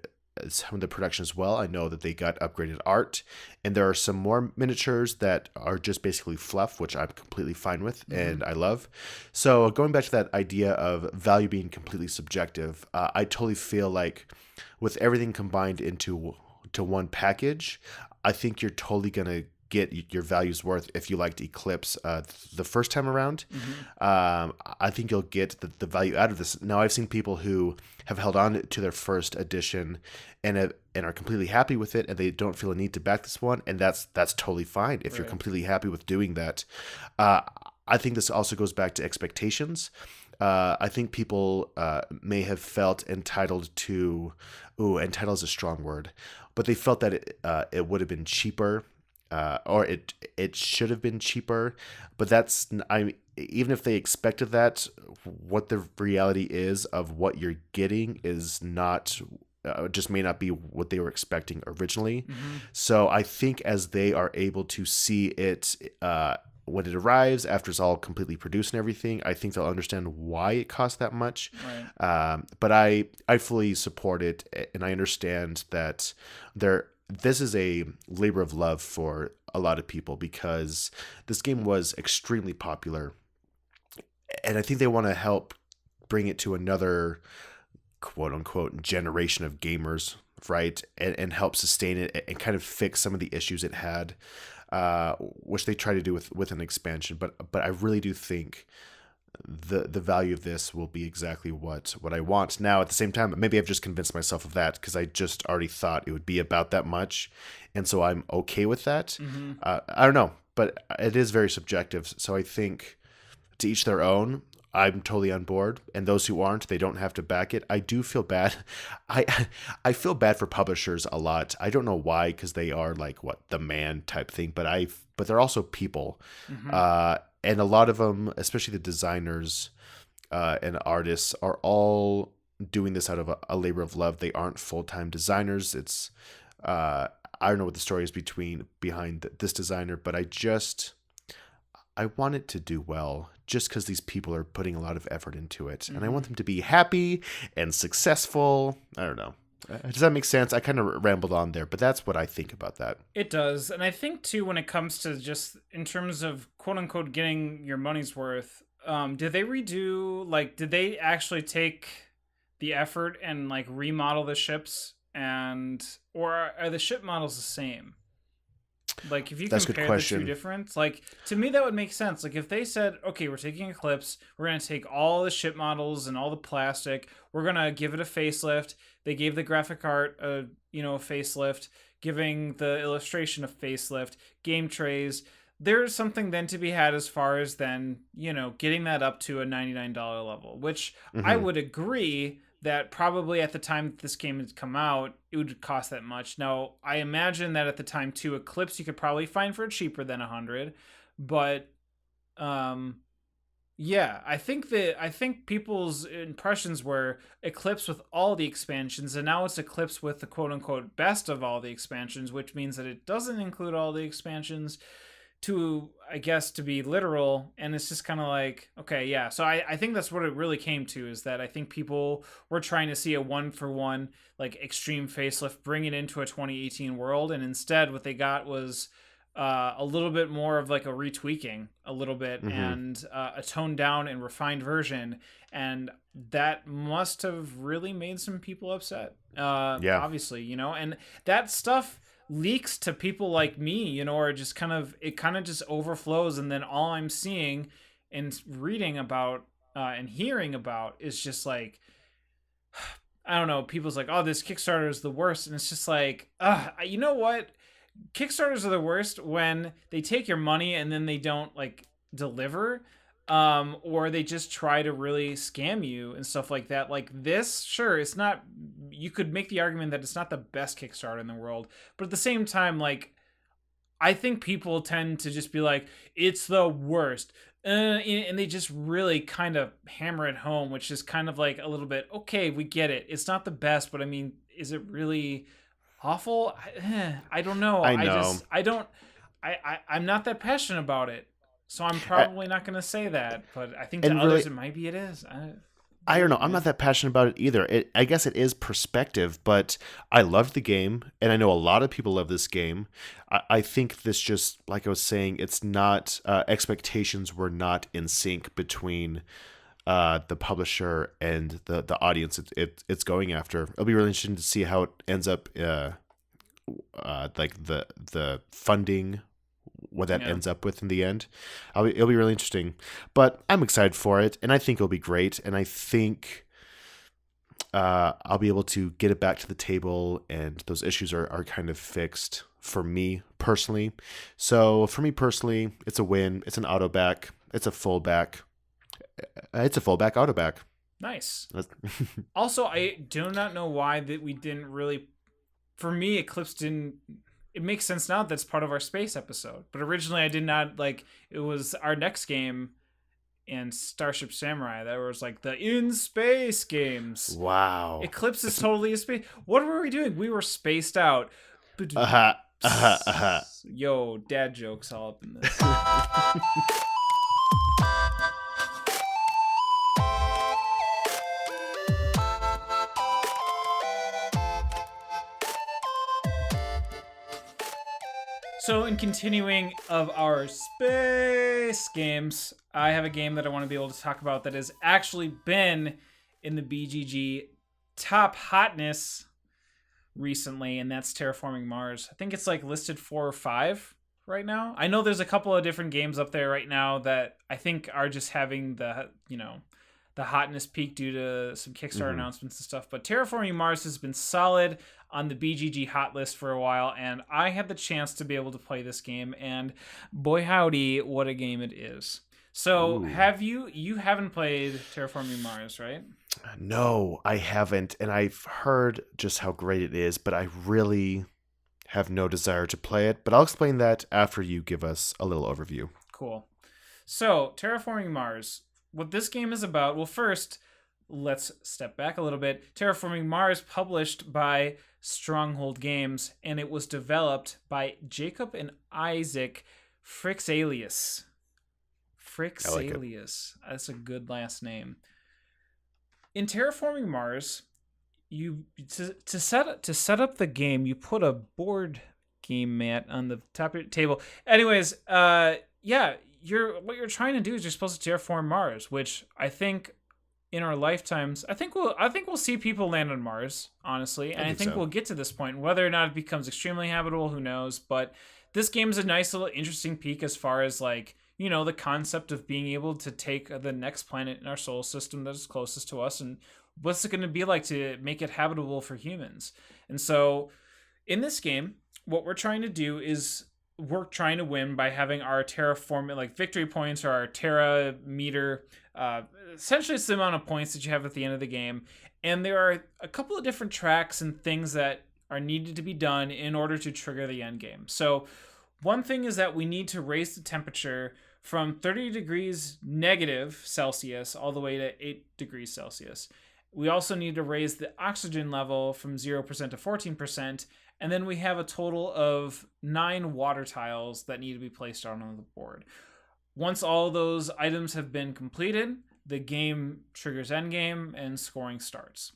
some of the production as well. I know that they got upgraded art, and there are some more miniatures that are just basically fluff, which I'm completely fine with Mm-hmm. and I love. So going back to that idea of value being completely subjective, I totally feel like with everything combined into to one package, I think you're totally gonna get your value's worth if you liked Eclipse the first time around. Mm-hmm. I think you'll get the value out of this. Now, I've seen people who have held on to their first edition and are completely happy with it, and they don't feel a need to back this one, and that's totally fine if you're Right. completely happy with doing that. I think this also goes back to expectations. I think people may have felt entitled to, ooh, entitled is a strong word, but they felt that it would have been cheaper, or it should have been cheaper. But even if they expected that, what the reality is of what you're getting is not. Just may not be what they were expecting originally. Mm-hmm. So I think as they are able to see it when it arrives, after it's all completely produced and everything, I think they'll understand why it costs that much. Right. But I fully support it, and I understand that this is a labor of love for a lot of people because this game was extremely popular, and I think they want to help bring it to another quote unquote generation of gamers. right, and help sustain it and kind of fix some of the issues it had, which they try to do with an expansion. But I really do think the value of this will be exactly what I want. Now, at the same time, maybe I've just convinced myself of that because I just already thought it would be about that much, and so I'm okay with that. Mm-hmm. I don't know, but it is very subjective. So I think to each their own. I'm totally on board, and those who aren't, they don't have to back it. I do feel bad. I feel bad for publishers a lot. I don't know why, because they are like what the man type thing, but they're also people, Mm-hmm. and a lot of them, especially the designers and artists, are all doing this out of a labor of love. They aren't full-time designers. It's I don't know what the story is behind this designer, but I want it to do well just because these people are putting a lot of effort into it. And I Mm-hmm. want them to be happy and successful. I don't know. Does that make sense? I kind of rambled on there, but that's what I think about that. It does. And I think too, when it comes to just in terms of quote unquote getting your money's worth, did they redo, like, did they actually take the effort and like remodel the ships, and or are the ship models the same? Like, if you That's a good compare the two question. different, like, to me that would make sense. Like, if they said, okay, we're taking Eclipse, we're gonna take all the ship models and all the plastic, we're gonna give it a facelift. They gave the graphic art a facelift, giving the illustration a facelift, game trays. There's something then to be had as far as then, getting that up to a $99 level, which I Hmm. would agree that probably at the time that this game had come out, it would cost that much. Now, I imagine that at the time too, Eclipse you could probably find for cheaper than 100, but um, yeah, I think people's impressions were Eclipse with all the expansions, and now it's Eclipse with the quote unquote best of all the expansions, which means that it doesn't include all the expansions, to I guess to be literal. And it's just kind of like, okay, yeah. So I think that's what it really came to, is that I think people were trying to see a one for one like extreme facelift, bring it into a 2018 world, and instead what they got was a little bit more of like a retweaking a little bit, Hmm. and a toned down and refined version, and that must have really made some people upset, Yeah. obviously, and that stuff leaks to people like me, or just kind of just overflows, and then all I'm seeing and reading about and hearing about is just like, I don't know, people's like, oh, this Kickstarter is the worst, and it's just like, you know what? Kickstarters are the worst when they take your money and then they don't like deliver, or they just try to really scam you and stuff like that. Like this, sure, it's not, you could make the argument that it's not the best Kickstarter in the world, but at the same time, like, I think people tend to just be like, it's the worst. And they just really kind of hammer it home, which is kind of like a little bit, okay, we get it. It's not the best, but I mean, is it really awful? I don't know. I know. I don't, I'm not that passionate about it. So I'm A- probably not going to say that, but I think to And really, others, it might be, it is. I don't Weird, know. I'm not man. that passionate about it either. I guess it is perspective, but I loved the game, and I know a lot of people love this game. I think this just, like I was saying, it's not, expectations were not in sync between the publisher and the audience it's going after. It'll be really interesting to see how it ends up, like the funding, what that Yeah. ends up with in the end. It'll be really interesting, but I'm excited for it, and I think it'll be great. And I think I'll be able to get it back to the table, and those issues are kind of fixed for me personally. So for me personally, it's a win. It's an auto back. It's a full back. It's a full back auto back. Nice. Also, I do not know why that we didn't really, for me, Eclipse didn't. It makes sense now that's part of our space episode, but originally I did not like. It was our next game in Starship Samurai that was like the in space games. Wow. Eclipse is It's totally a space. What were we doing? We were spaced out. uh-huh, uh-huh. Yo, dad jokes all up in this. So, in continuing of our space games, I have a game that I want to be able to talk about that has actually been in the BGG top hotness recently, and that's Terraforming Mars. I think it's like listed 4 or 5 right now. I know there's a couple of different games up there right now that I think are just having the hotness peak due to some Kickstarter Hmm. announcements and stuff. But Terraforming Mars has been solid on the BGG hot list for a while, and I had the chance to be able to play this game, and boy howdy, what a game it is. So Ooh. have you haven't played Terraforming Mars, right? No, I haven't, and I've heard just how great it is, but I really have no desire to play it. But I'll explain that after you give us a little overview. Cool. So, Terraforming Mars. What this game is about, well, first, let's step back a little bit. Terraforming Mars, published by Stronghold Games, and it was developed by Jacob and Isaac Frixalius. I like it. Frixalius. That's a good last name. In Terraforming Mars, you to set up the game, you put a board game mat on the top of your table. Anyways, yeah, what you're trying to do is you're supposed to terraform Mars, which I think in our lifetimes, I think we'll see people land on Mars, honestly, and I I think think so. we'll get to this point. Whether or not it becomes extremely habitable, who knows? But this game's a nice little interesting peek as far as like the concept of being able to take the next planet in our solar system that is closest to us and what's it going to be like to make it habitable for humans. And so in this game, what we're trying to do is we're trying to win by having our terraform like victory points or our terra meter. Essentially, it's the amount of points that you have at the end of the game. And there are a couple of different tracks and things that are needed to be done in order to trigger the end game. So, one thing is that we need to raise the temperature from 30 degrees negative Celsius all the way to 8 degrees Celsius. We also need to raise the oxygen level from 0% to 14%. And then we have a total of 9 water tiles that need to be placed on the board. Once all those items have been completed, the game triggers endgame and scoring starts.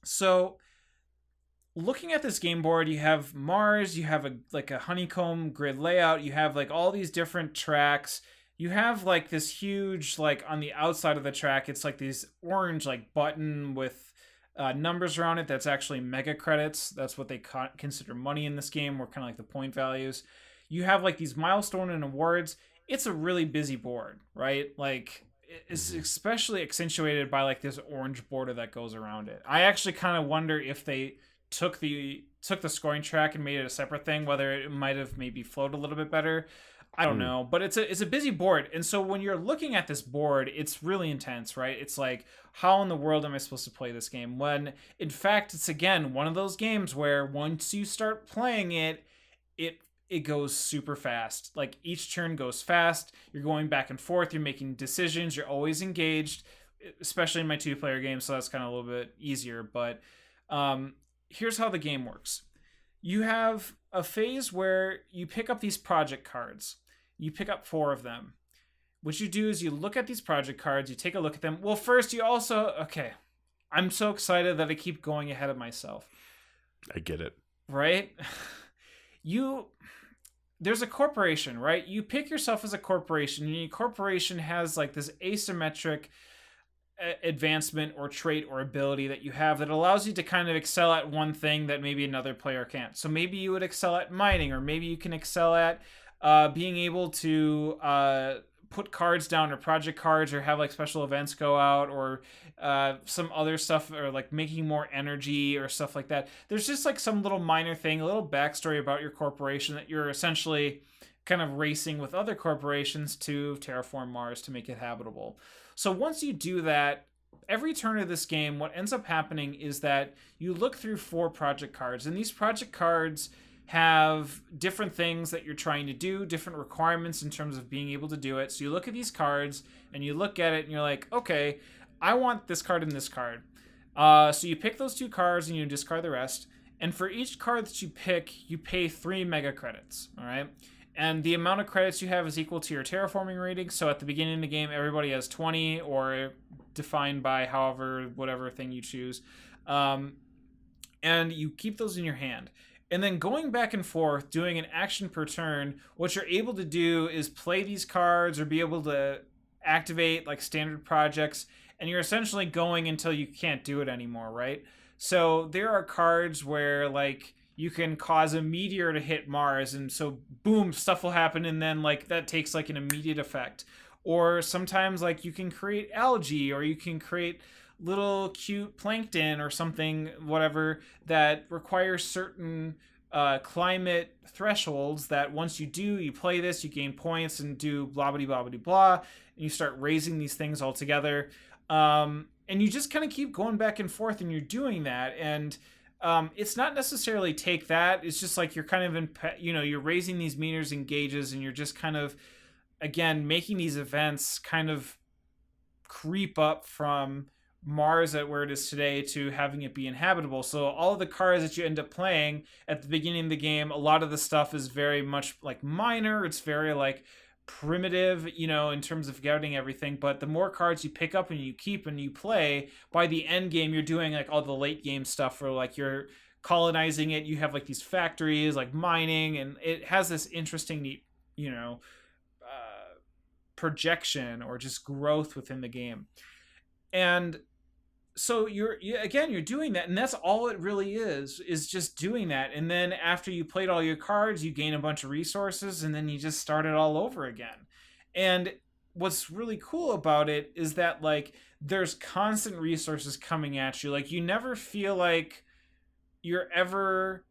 So, looking at this game board, you have Mars, you have a honeycomb grid layout, you have like all these different tracks. You have like this huge like on the outside of the track, it's like these orange like button with numbers around it. That's actually mega credits. That's what they consider money in this game, or kind of like the point values. You have like these milestone and awards. It's a really busy board, right? Like it's Hmm. especially accentuated by like this orange border that goes around it. I actually kind of wonder if they took the scoring track and made it a separate thing, whether it might have maybe flowed a little bit better. I don't Mm. know, but it's a busy board, and so when you're looking at this board, it's really intense, right? It's like, how in the world am I supposed to play this game? When in fact, it's again one of those games where once you start playing it, it it goes super fast. Like each turn goes fast. You're going back and forth. You're making decisions. You're always engaged, especially in my two-player game. So that's kind of a little bit easier. But here's how the game works. You have a phase where you pick up these project cards. You pick up 4 of them. What you do is you look at these project cards, you take a look at them. Well, first, you also, okay, I'm so excited that I keep going ahead of myself, I get it. right? You, there's a corporation, right? You pick yourself as a corporation, and your corporation has like this asymmetric advancement or trait or ability that you have that allows you to kind of excel at one thing that maybe another player can't. So maybe you would excel at mining, or maybe you can excel at being able to put cards down or project cards, or have like special events go out, or some other stuff, or like making more energy or stuff like that. There's just like some little minor thing, a little backstory about your corporation that you're essentially kind of racing with other corporations to terraform Mars to make it habitable. So once you do that, every turn of this game, what ends up happening is that you look through 4 project cards, and these project cards have different things that you're trying to do, different requirements in terms of being able to do it. So you look at these cards and you look at it and you're like, okay, I want this card and this card. So you pick those 2 cards and you discard the rest. And for each card that you pick, you pay 3 mega credits. All right. And the amount of credits you have is equal to your terraforming rating. So at the beginning of the game, everybody has 20, or defined by whatever thing you choose. And you keep those in your hand. And then going back and forth, doing an action per turn, what you're able to do is play these cards or be able to activate like standard projects. And you're essentially going until you can't do it anymore, right? So there are cards where like you can cause a meteor to hit Mars, and so boom, stuff will happen, and then like that takes like an immediate effect. Or sometimes like you can create algae, or you can create little cute plankton or something, whatever, that requires certain climate thresholds that once you do, you play this, you gain points and do blah blah blah blah blah, and you start raising these things all together. And you just kind of keep going back and forth, and you're doing that. And it's not necessarily take that. It's just like you're kind of in, you're raising these meters and gauges, and you're just kind of, again, making these events kind of creep up from Mars at where it is today to having it be inhabitable. So all of the cards that you end up playing at the beginning of the game, a lot of the stuff is very much like minor. It's very like primitive, in terms of getting everything. But the more cards you pick up and you keep and you play, by the end game, you're doing like all the late game stuff where like you're colonizing it. You have like these factories, like mining, and it has this interesting, neat, projection or just growth within the game. And so you're doing that, and that's all it really is just doing that. And then after you played all your cards, you gain a bunch of resources, and then you just start it all over again. And what's really cool about it is that like there's constant resources coming at you. Like you never feel like you're ever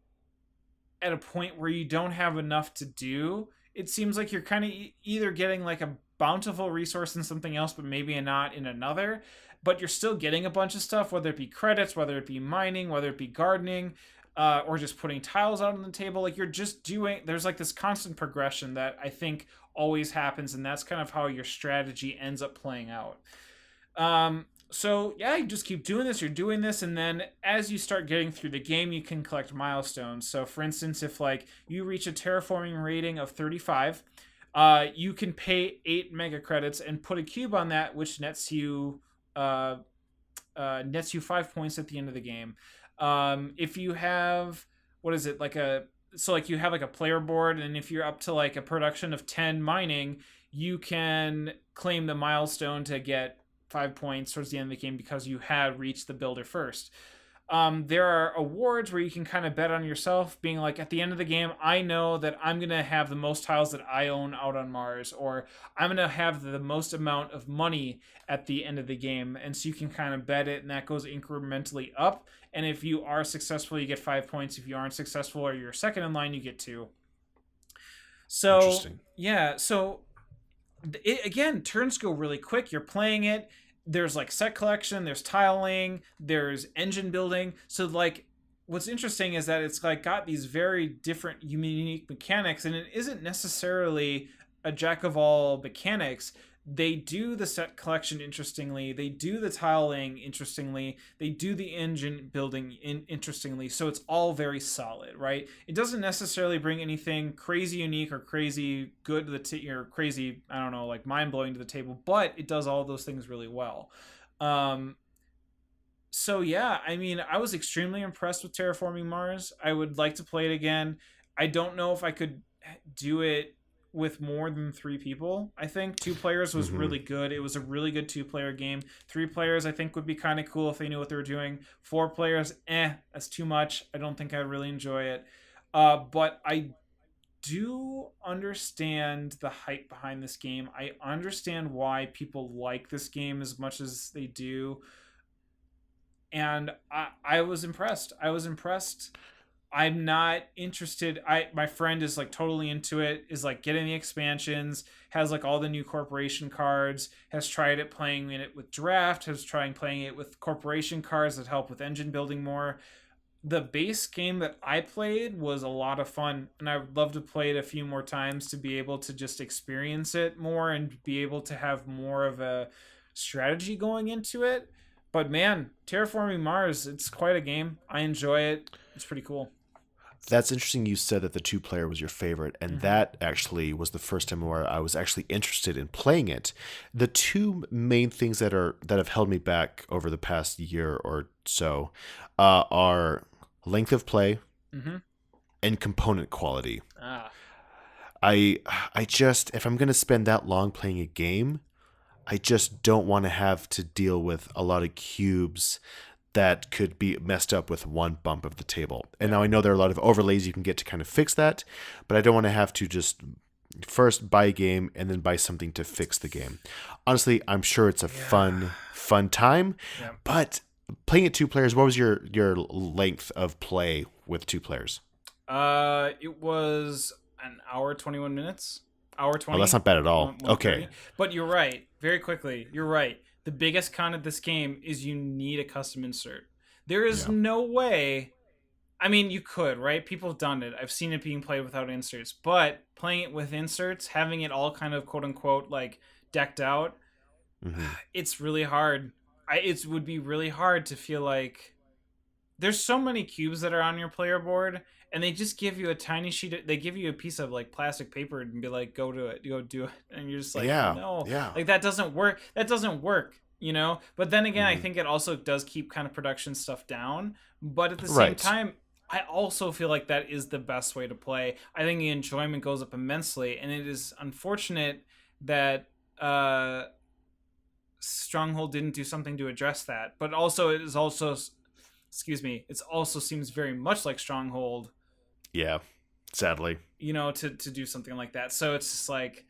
at a point where you don't have enough to do. It seems like you're kind of either getting like a bountiful resource in something else, but maybe not in another. But you're still getting a bunch of stuff, whether it be credits, whether it be mining, whether it be gardening, or just putting tiles out on the table. Like you're just doing, there's like this constant progression that I think always happens, and that's kind of how your strategy ends up playing out. So yeah, you just keep doing this, you're doing this, and then as you start getting through the game, you can collect milestones. So for instance, if like you reach a terraforming rating of 35, you can pay 8 mega credits and put a cube on that, which nets you 5 points at the end of the game. If you have, what is it, like you have like a player board, and if you're up to like a production of 10 mining, you can claim the milestone to get 5 points towards the end of the game because you had reached the builder first. There are awards where you can kind of bet on yourself, being like, at the end of the game, I know that I'm going to have the most tiles that I own out on Mars, or I'm going to have the most amount of money at the end of the game. And so you can kind of bet it, and that goes incrementally up. And if you are successful, you get 5 points. If you aren't successful or you're second in line, you get 2. So, yeah. So, again, turns go really quick. You're playing it. There's like set collection, there's tiling, there's engine building. So like what's interesting is that it's like got these very different unique mechanics, and it isn't necessarily a jack of all mechanics. They do the set collection interestingly, they do the tiling interestingly, they do the engine building interestingly. So it's all very solid, right? It doesn't necessarily bring anything crazy unique or crazy good to the or crazy, I don't know, like mind-blowing to the table, but it does all those things really well. So yeah, I mean, I was extremely impressed with Terraforming Mars. I would like to play it again. I don't know if I could do it with more than 3 people. I think 2 players was really good. It was a really good 2-player game. 3 players I think would be kind of cool if they knew what they were doing. 4 players, that's too much. I don't think I'd really enjoy it. But I do understand the hype behind this game. I understand why people like this game as much as they do. And I was impressed. I'm not interested. My friend is like totally into it, is like getting the expansions, has like all the new corporation cards, has tried it playing it with draft, has tried playing it with corporation cards that help with engine building more. The base game that I played was a lot of fun, and I would love to play it a few more times to be able to just experience it more and be able to have more of a strategy going into it. But man, Terraforming Mars, it's quite a game. I enjoy it. It's pretty cool. That's interesting. You said that the 2-player was your favorite, and that actually was the first time where I was actually interested in playing it. The 2 main things that have held me back over the past year or so are length of play and component quality. I just, if I'm going to spend that long playing a game, I just don't want to have to deal with a lot of cubes that could be messed up with one bump of the table. And now I know there are a lot of overlays you can get to kind of fix that, but I don't want to have to just first buy a game and then buy something to fix the game. Honestly, I'm sure it's a fun time, but playing it 2 players, what was your length of play with 2 players? It was an hour 21 minutes. Hour 20. Oh, that's not bad at all. 1:30. Okay. But you're right. Very quickly, you're right. The biggest con of this game is you need a custom insert. There is no way. I mean, you could, right? People have done it. I've seen it being played without inserts. But playing it with inserts, having it all kind of quote unquote like decked out, it's really hard. It would be really hard to feel like there's so many cubes that are on your player board, and they just give you a tiny sheet. They give you a piece of like plastic paper and be like, "Go to it, go do it," and you're just like, "No, like that doesn't work. That doesn't work." You know. But then again, I think it also does keep kind of production stuff down. But at the same time, I also feel like that is the best way to play. I think the enjoyment goes up immensely, and it is unfortunate that Stronghold didn't do something to address that. But also, it is also. Excuse me. It also seems very much like Stronghold. Yeah, sadly. You know, to do something like that. So it's just like,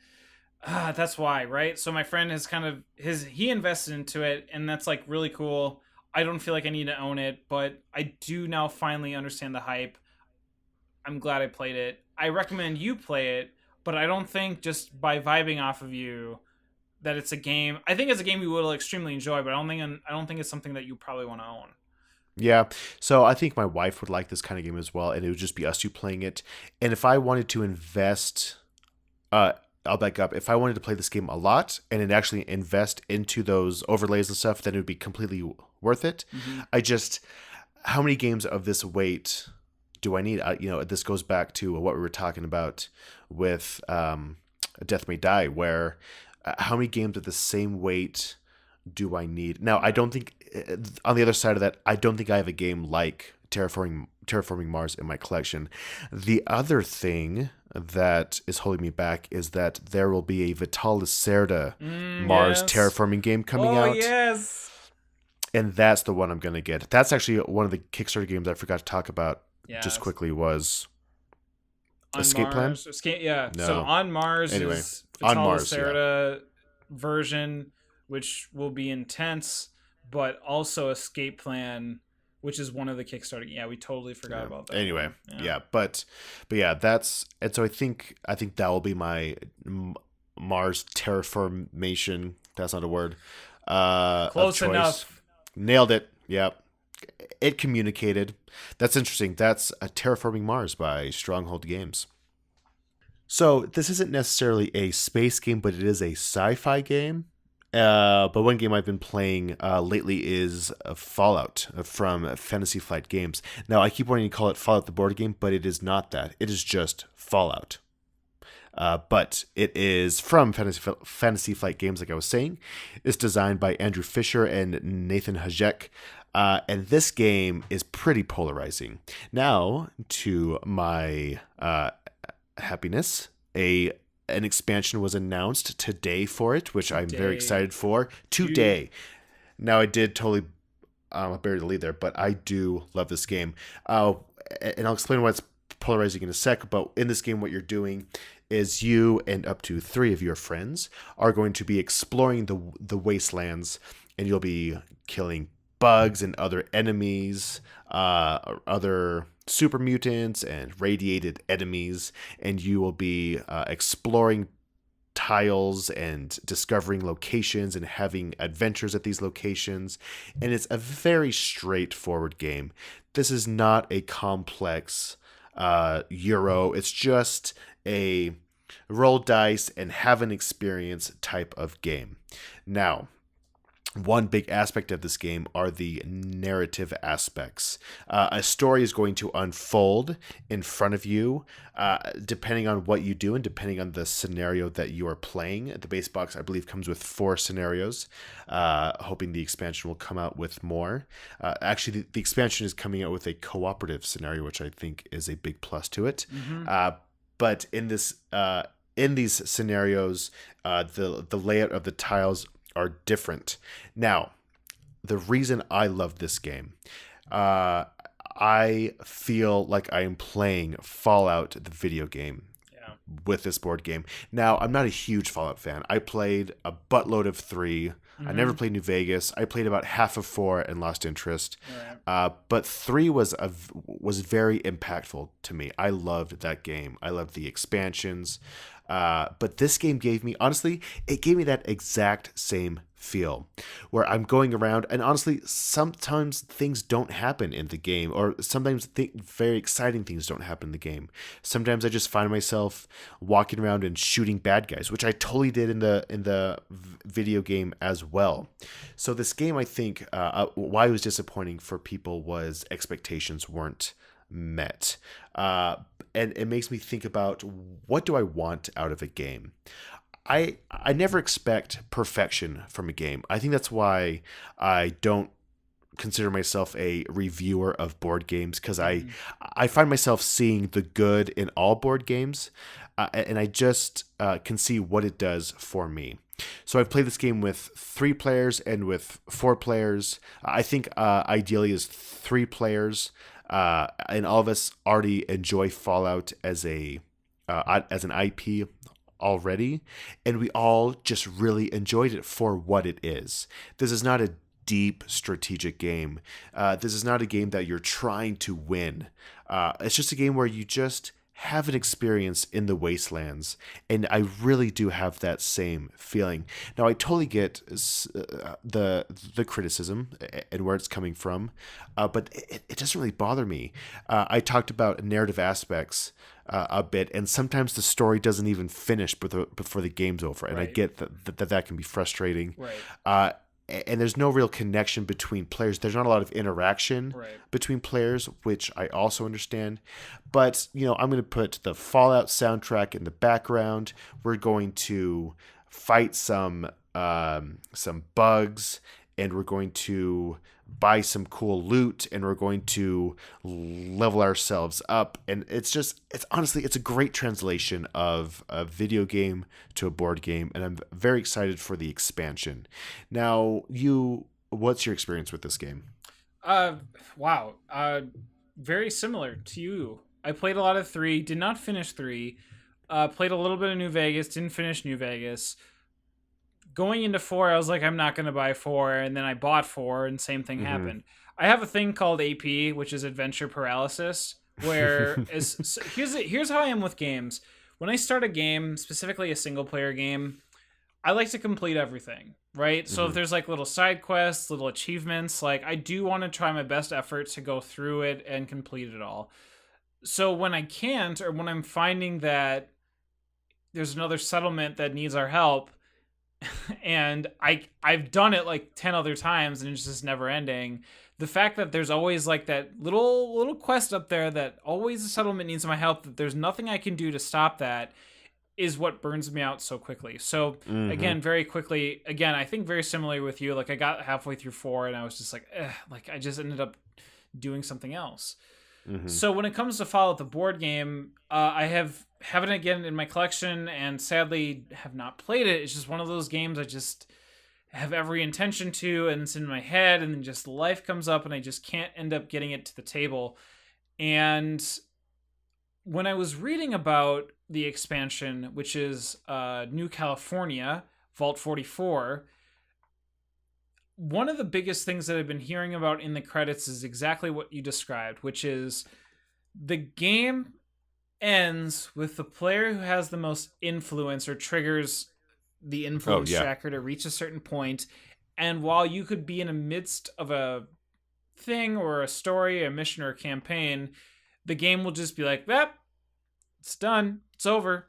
that's why, right? So my friend has kind of he invested into it, and that's like really cool. I don't feel like I need to own it, but I do now finally understand the hype. I'm glad I played it. I recommend you play it, but I don't think just by vibing off of you that it's a game. I think it's a game you will extremely enjoy, but I don't think it's something that you probably want to own. Yeah, so I think my wife would like this kind of game as well, and it would just be us 2 playing it. And if I wanted to invest, I'll back up. If I wanted to play this game a lot and then actually invest into those overlays and stuff, then it would be completely worth it. How many games of this weight do I need? This goes back to what we were talking about with Death May Die, where how many games of the same weight do I need? Now, I don't think, on the other side of that, I don't think I have a game like Terraforming Mars in my collection. The other thing that is holding me back is that there will be a Vital Lacerda Mars terraforming game coming out. Oh, yes! And that's the one I'm going to get. That's actually one of the Kickstarter games I forgot to talk about just quickly was Escape Plan? No. So On Mars is Vital Lacerda version, which will be intense, but also Escape Plan, which is one of the Kickstarter. Yeah, we totally forgot about that. Anyway, but that's, and so I think that will be my Mars terraformation. That's not a word. Close enough. Nailed it. Yeah. It communicated. That's interesting. That's a Terraforming Mars by Stronghold Games. So this isn't necessarily a space game, but it is a sci-fi game. But one game I've been playing lately is Fallout from Fantasy Flight Games. Now, I keep wanting to call it Fallout the board game, but it is not that. It is just Fallout. But it is from Fantasy Flight Games, like I was saying. It's designed by Andrew Fisher and Nathan Hajek. And this game is pretty polarizing. Now, to my happiness, an expansion was announced today for it, which I'm very excited for. Today. Now, I did totally bury the lead there, but I do love this game. And I'll explain why it's polarizing in a sec, but in this game, what you're doing is you and up to 3 of your friends are going to be exploring the wastelands, and you'll be killing bugs and other enemies, other super mutants and radiated enemies, and you will be exploring tiles and discovering locations and having adventures at these locations. And it's a very straightforward game. This is not a complex Euro. It's just a roll dice and have an experience type of game. Now, one big aspect of this game are the narrative aspects. A story is going to unfold in front of you, depending on what you do and depending on the scenario that you are playing. The base box, I believe, comes with 4 scenarios, hoping the expansion will come out with more. Actually, the expansion is coming out with a cooperative scenario, which I think is a big plus to it. But in these scenarios, the layout of the tiles are different. Now, the reason I love this game. Uh, I feel like I am playing Fallout, the video game, Yeah. with this board game. Now, I'm not a huge Fallout fan. I played a buttload of 3. I never Mm-hmm. played New Vegas. I played about half of 4 and lost interest. All right. But 3 was very impactful to me. I loved that game. I loved the expansions. But this game gave me, honestly, it gave me that exact same feel where I'm going around, and honestly, sometimes things don't happen in the game, or sometimes very exciting things don't happen in the game. Sometimes I just find myself walking around and shooting bad guys, which I totally did in the video game as well. So this game, I think, why it was disappointing for people was expectations weren't met. And it makes me think about, what do I want out of a game? I never expect perfection from a game. I think that's why I don't consider myself a reviewer of board games, because Mm-hmm. I find myself seeing the good in all board games, and I just can see what it does for me. So I've played this game with 3 players and with 4 players. I think ideally is 3 players, and all of us already enjoy Fallout as an IP already, and we all just really enjoyed it for what it is. This is not a deep strategic game. This is not a game that you're trying to win. It's just a game where you just have an experience in the wastelands, and I really do have that same feeling. Now, I totally get the criticism and where it's coming from, but it doesn't really bother me. I talked about narrative aspects a bit, and sometimes the story doesn't even finish before the game's over, and I Right. get that can be frustrating. Right. Uh, and there's no real connection between players. There's not a lot of interaction Right. between players, which I also understand. But, I'm going to put the Fallout soundtrack in the background. We're going to fight some bugs, and we're going to buy some cool loot, and we're going to level ourselves up. And it's honestly, it's a great translation of a video game to a board game, and I'm very excited for the expansion. Now, what's your experience with this game? Uh, wow. Very similar to you. I played a lot of 3. Did not finish 3. Played a little bit of New Vegas. Didn't finish New Vegas. Going into 4, I was like, I'm not going to buy 4, and then I bought 4, and same thing Mm-hmm. happened. I have a thing called AP, which is adventure paralysis, where so here's how I am with games. When I start a game, specifically a single player game, I like to complete everything, right? So if Mm-hmm. there's like little side quests, little achievements, like I do want to try my best effort to go through it and complete it all. So when I can't, or when I'm finding that there's another settlement that needs our help, and I've done it like 10 other times and it's just never ending. The fact that there's always like that little quest up there that always the settlement needs my help, that there's nothing I can do to stop that, is what burns me out so quickly. So Mm-hmm. again, very quickly, again, I think very similar with you. Like I got halfway through 4 and I was just like, like I just ended up doing something else. Mm-hmm. So when it comes to Fallout the board game, I have it again in my collection, and sadly have not played it. It's just one of those games I just have every intention to, and it's in my head, and then just life comes up, and I just can't end up getting it to the table. And when I was reading about the expansion, which is New California, Vault 44, one of the biggest things that I've been hearing about in the credits is exactly what you described, which is the game ends with the player who has the most influence or triggers the Oh influence yeah. tracker to reach a certain point. And while you could be in the midst of a thing or a story, a mission, or a campaign, the game will just be like, "Yep, it's done, it's over."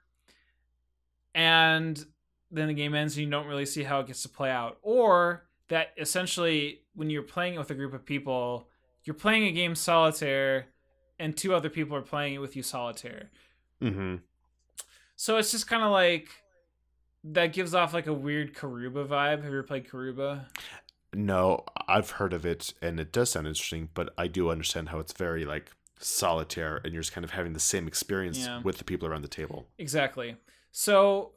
And then the game ends and you don't really see how it gets to play out. Or that essentially, when you're playing it with a group of people, you're playing a game solitaire and 2 other people are playing it with you solitaire. Mm-hmm. So it's just kind of like, that gives off like a weird Karuba vibe. Have you ever played Karuba? No, I've heard of it, and it does sound interesting, but I do understand how it's very like solitaire, and you're just kind of having the same experience Yeah, with the people around the table. exactly. So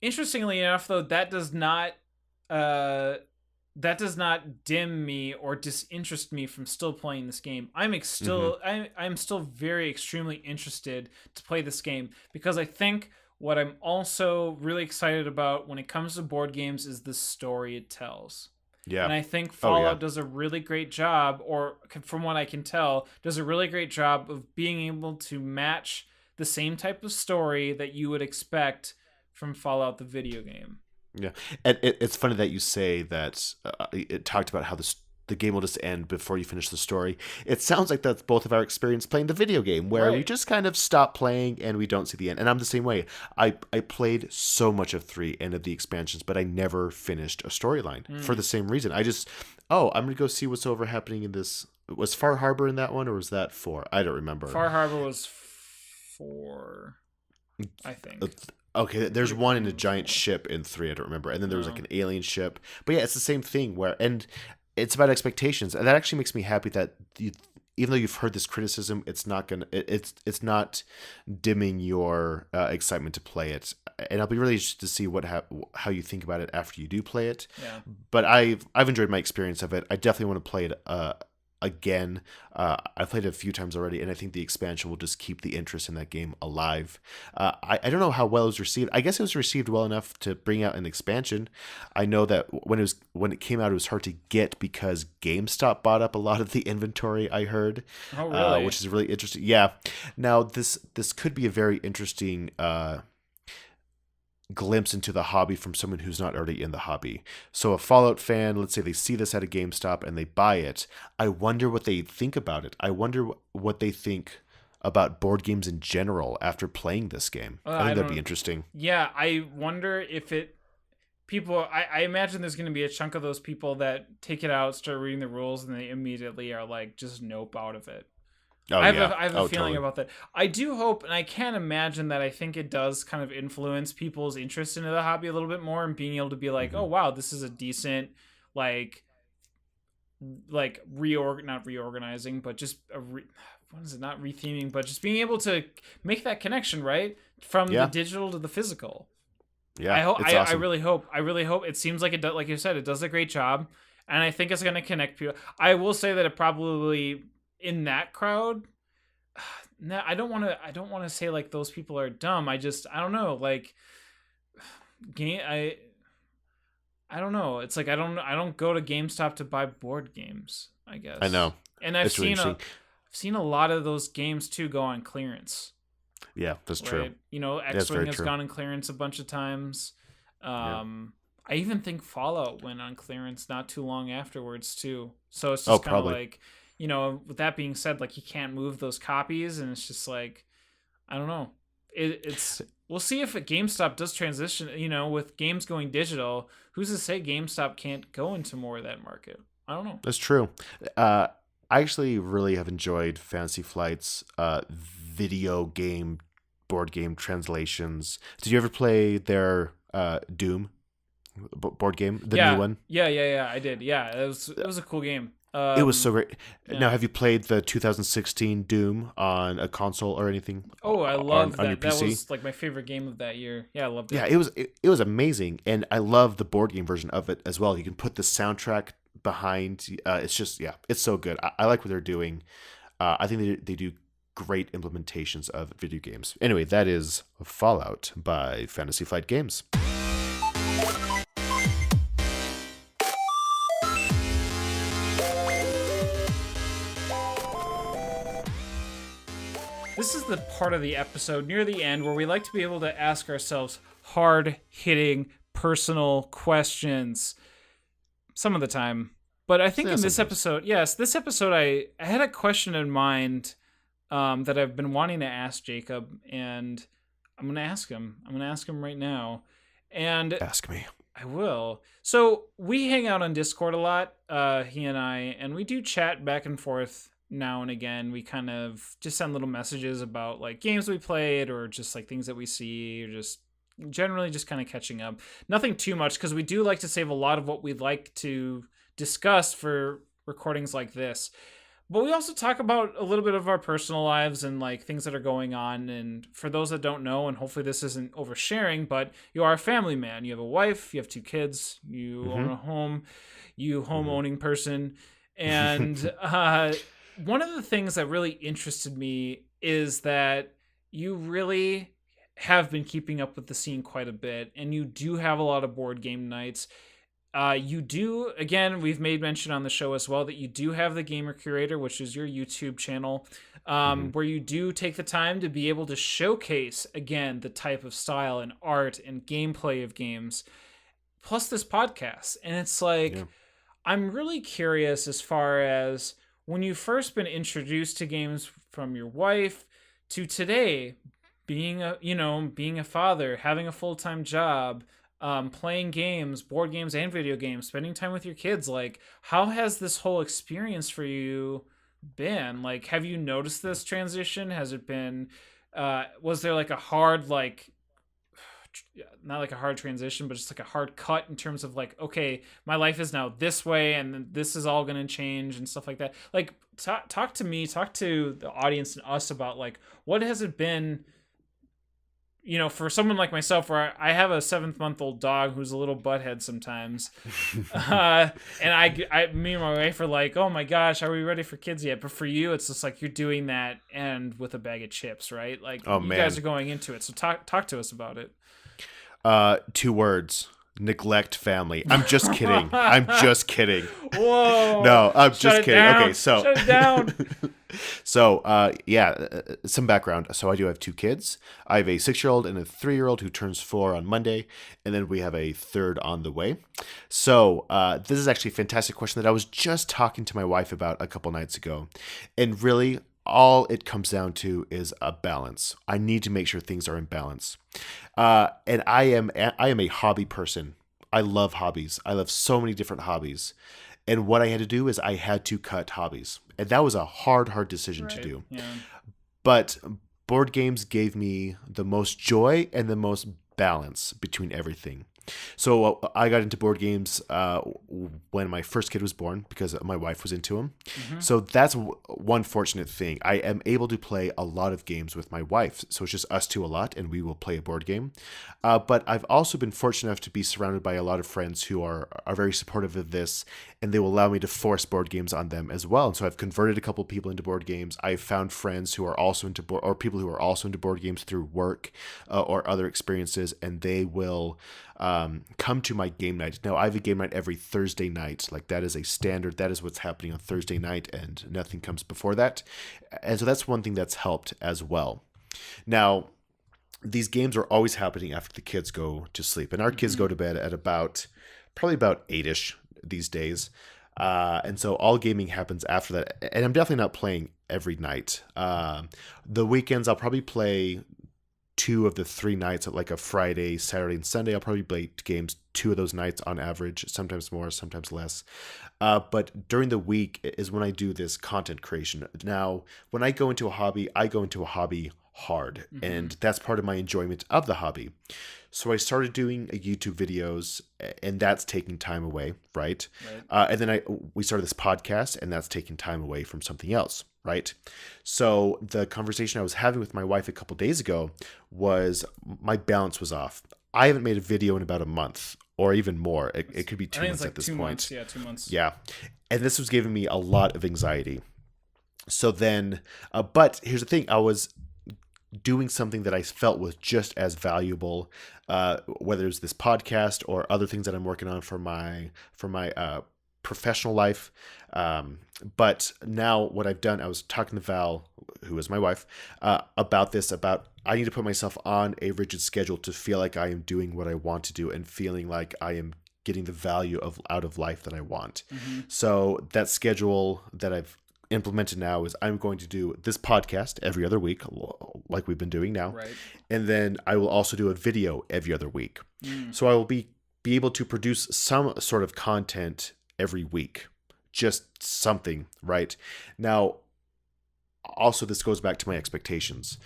interestingly enough, though, that does not uh, that does not dim me or disinterest me from still playing this game. Hmm. I'm still very extremely interested to play this game, because I think what I'm also really excited about when it comes to board games is the story it tells. Yeah. And I think Oh yeah. Fallout does a really great job, or from what I can tell, does a really great job of being able to match the same type of story that you would expect from Fallout the video game. Yeah, and it's funny that you say that it talked about how the game will just end before you finish the story. It sounds like that's both of our experience playing the video game, where we Right. just kind of stop playing and we don't see the end. And I'm the same way. I played so much of 3 and of the expansions, but I never finished a storyline for Hmm. the same reason. I just, oh, I'm gonna go see what's over happening in this. Was Far Harbor in that one, or was that 4? I don't remember. Far Harbor was 4, I Uh, think. Okay, there's one in a Terraforming was giant 4. ship in 3. I don't remember, and then there was like No. an alien ship. But yeah, it's the same thing. Where and it's about expectations, and that actually makes me happy that even though you've heard this criticism, it's not gonna it's not dimming your excitement to play it. And I'll be really interested to see how you think about it after you do play it. Yeah. But I've enjoyed my experience of it. I definitely want to play it again. I've played it a few times already, and I think the expansion will just keep the interest in that game alive. I don't know how well it was received. I guess it was received well enough to bring out an expansion. I know that when it came out, it was hard to get because GameStop bought up a lot of the inventory. I heard, Oh, really? which is really interesting. Yeah. Now this could be a very interesting glimpse into the hobby from someone who's not already in the hobby. So a Fallout fan, let's say they see this at a GameStop and they buy it. I wonder what they think about it. I wonder what they think about board games in general after playing this game. I I think that'd be don't. interesting. Yeah, I wonder if it. People, I imagine there's going to be a chunk of those people that take it out, start reading the rules, and they immediately are like, just nope out of it. Oh yeah. I have a Oh feeling totally. about that. I do hope, and I can't imagine that I think it does kind of influence people's interest into the hobby a little bit more, and being able to be like, oh Hmm. wow, this is a decent, like not reorganizing, but just what is it? Not retheming, but just being able to make that connection, right, from the Yeah. digital to the physical. Yeah. It's I awesome. really hope. I really hope. It seems like it does. Like you said, it does a great job, and I think it's going to connect people. I will say that it probably in that crowd. No, I don't want to. I don't want to say like those people are dumb. I don't know. Like game. I don't know. It's like I don't go to GameStop to buy board games, I I guess. know. And It's really interesting. I've seen a lot of those games too go on clearance, Yeah, that's true. right? You know, That's X-Wing very has true. gone on clearance a bunch of times. Yeah. I even think Fallout went on clearance not too long afterwards too. So it's Oh, just kind of probably. like, with that being said, like you can't move those copies, and it's just like I don't know. It's we'll see if GameStop does transition. With games going digital, who's to say GameStop can't go into more of that market? I don't know. That's true. I actually really have enjoyed Fantasy Flight's video game, board game translations. Did you ever play their Doom board game, the new Yeah, one? yeah. I did. Yeah, it was a cool game. It was so great. Now, Yeah. have you played the 2016 Doom on a console or anything Oh, I on love your that. That PC? was like my favorite game of that year. Yeah, I loved Yeah, it. it was amazing, and I love the board game version of it as well. You can put the soundtrack behind. It's just yeah, it's so good. I like what they're doing. I think they do great implementations of video games. Anyway, that is Fallout by Fantasy Flight Games. This is the part of the episode near the end where we like to be able to ask ourselves hard hitting personal questions some of the time. But I think Yeah, in this sometimes. episode, yes, this episode, I had a question in mind that I've been wanting to ask Jacob, and I'm going to ask him. I'm going to ask him right now. And Ask me. I will. So we hang out on Discord a lot, he and I, and we do chat back and forth now and again. We kind of just send little messages about like games we played or just like things that we see or just generally just kind of catching up. Nothing too much because we do like to save a lot of what we'd like to discuss for recordings like this. But we also talk about a little bit of our personal lives and like things that are going on. And for those that don't know, and hopefully this isn't oversharing, but you are a family man. You have a wife, you have 2 kids, you own Mm-hmm. a home, you home Mm-hmm. owning person. And one of the things that really interested me is that you really have been keeping up with the scene quite a bit, and you do have a lot of board game nights. You do, again, we've made mention on the show as well that you do have the Gamer Curator, which is your YouTube channel, Mm-hmm. where you do take the time to be able to showcase, again, the type of style and art and gameplay of games, plus this podcast. And it's Yeah. like, I'm really curious as far as when you first been introduced to games from your wife to today, being a father, having a full-time job, playing games, board games and video games, spending time with your kids. Like, how has this whole experience for you been? Like, have you noticed this transition? Has it been was there like a hard like not like a hard transition, but just like a hard cut in terms of like, okay, my life is now this way, and then this is all going to change and stuff like that. Like, talk to me, talk to the audience and us about like what has it been, for someone like myself, where I have a 7-month-old dog who's a little butthead sometimes, and me and my wife are like, oh my gosh, are we ready for kids yet? But for you, it's just like you're doing that and with a bag of chips, right? Like Oh you guys man. are going into it. So talk to us about it. 2 words. Neglect family. I'm just kidding. I'm just kidding. Whoa! No, I'm Shut just it kidding. Okay, down! so Shut it down! some background. So I do have 2 kids. I have a 6-year-old and a 3-year-old who turns 4 on Monday, and then we have a third on the way. So this is actually a fantastic question that I was just talking to my wife about a couple nights ago, and really, all it comes down to is a balance. I need to make sure things are in balance. And I am a hobby person. I love hobbies. I love so many different hobbies. And what I had to do is I had to cut hobbies. And that was a hard decision to Right. do. Yeah. But board games gave me the most joy and the most balance between everything. So I got into board games when my first kid was born because my wife was into them. Mm-hmm. So that's one fortunate thing. I am able to play a lot of games with my wife. So it's just us two a lot, and we will play a board game. But I've also been fortunate enough to be surrounded by a lot of friends who are very supportive of this, and they will allow me to force board games on them as well. And so I've converted a couple people into board games. I've found friends who are also into board, or people who are also into board games through work or other experiences, and they will come to my game night. Now, I have a game night every Thursday night. Like, that is a standard. That is what's happening on Thursday night, and nothing comes before that. And so that's one thing that's helped as well. Now, these games are always happening after the kids go to sleep, and our kids go to bed at probably about 8ish these days. And so all gaming happens after that. And I'm definitely not playing every night. The weekends, I'll probably play 2 of the 3 nights at like a Friday, Saturday, and Sunday. I'll probably play games 2 of those nights on average, sometimes more, sometimes less. But during the week is when I do this content creation. Now, when I go into a hobby hard, Mm-hmm. and that's part of my enjoyment of the hobby. So I started doing YouTube videos, and that's taking time away, right? Right. And then we started this podcast, and that's taking time away from something else, right? So the conversation I was having with my wife a couple days ago was my balance was off. I haven't made a video in about a month or even more. It could be 2 I think months it's like at this 2 point. months. Yeah, 2 months. Yeah. And this was giving me a lot of anxiety. So then, but here's the thing, I was doing something that I felt was just as valuable, whether it's this podcast or other things that I'm working on for my professional life. But now what I've done, I was talking to Val, who is my wife, about this, about I need to put myself on a rigid schedule to feel like I am doing what I want to do and feeling like I am getting the value out of life that I want. Mm-hmm. So that schedule that I've implemented now is I'm going to do this podcast every other week, like we've been doing now. Right. And then I will also do a video every other week. Mm. So I will be able to produce some sort of content every week, just something, right? Now, also this goes back to my expectations.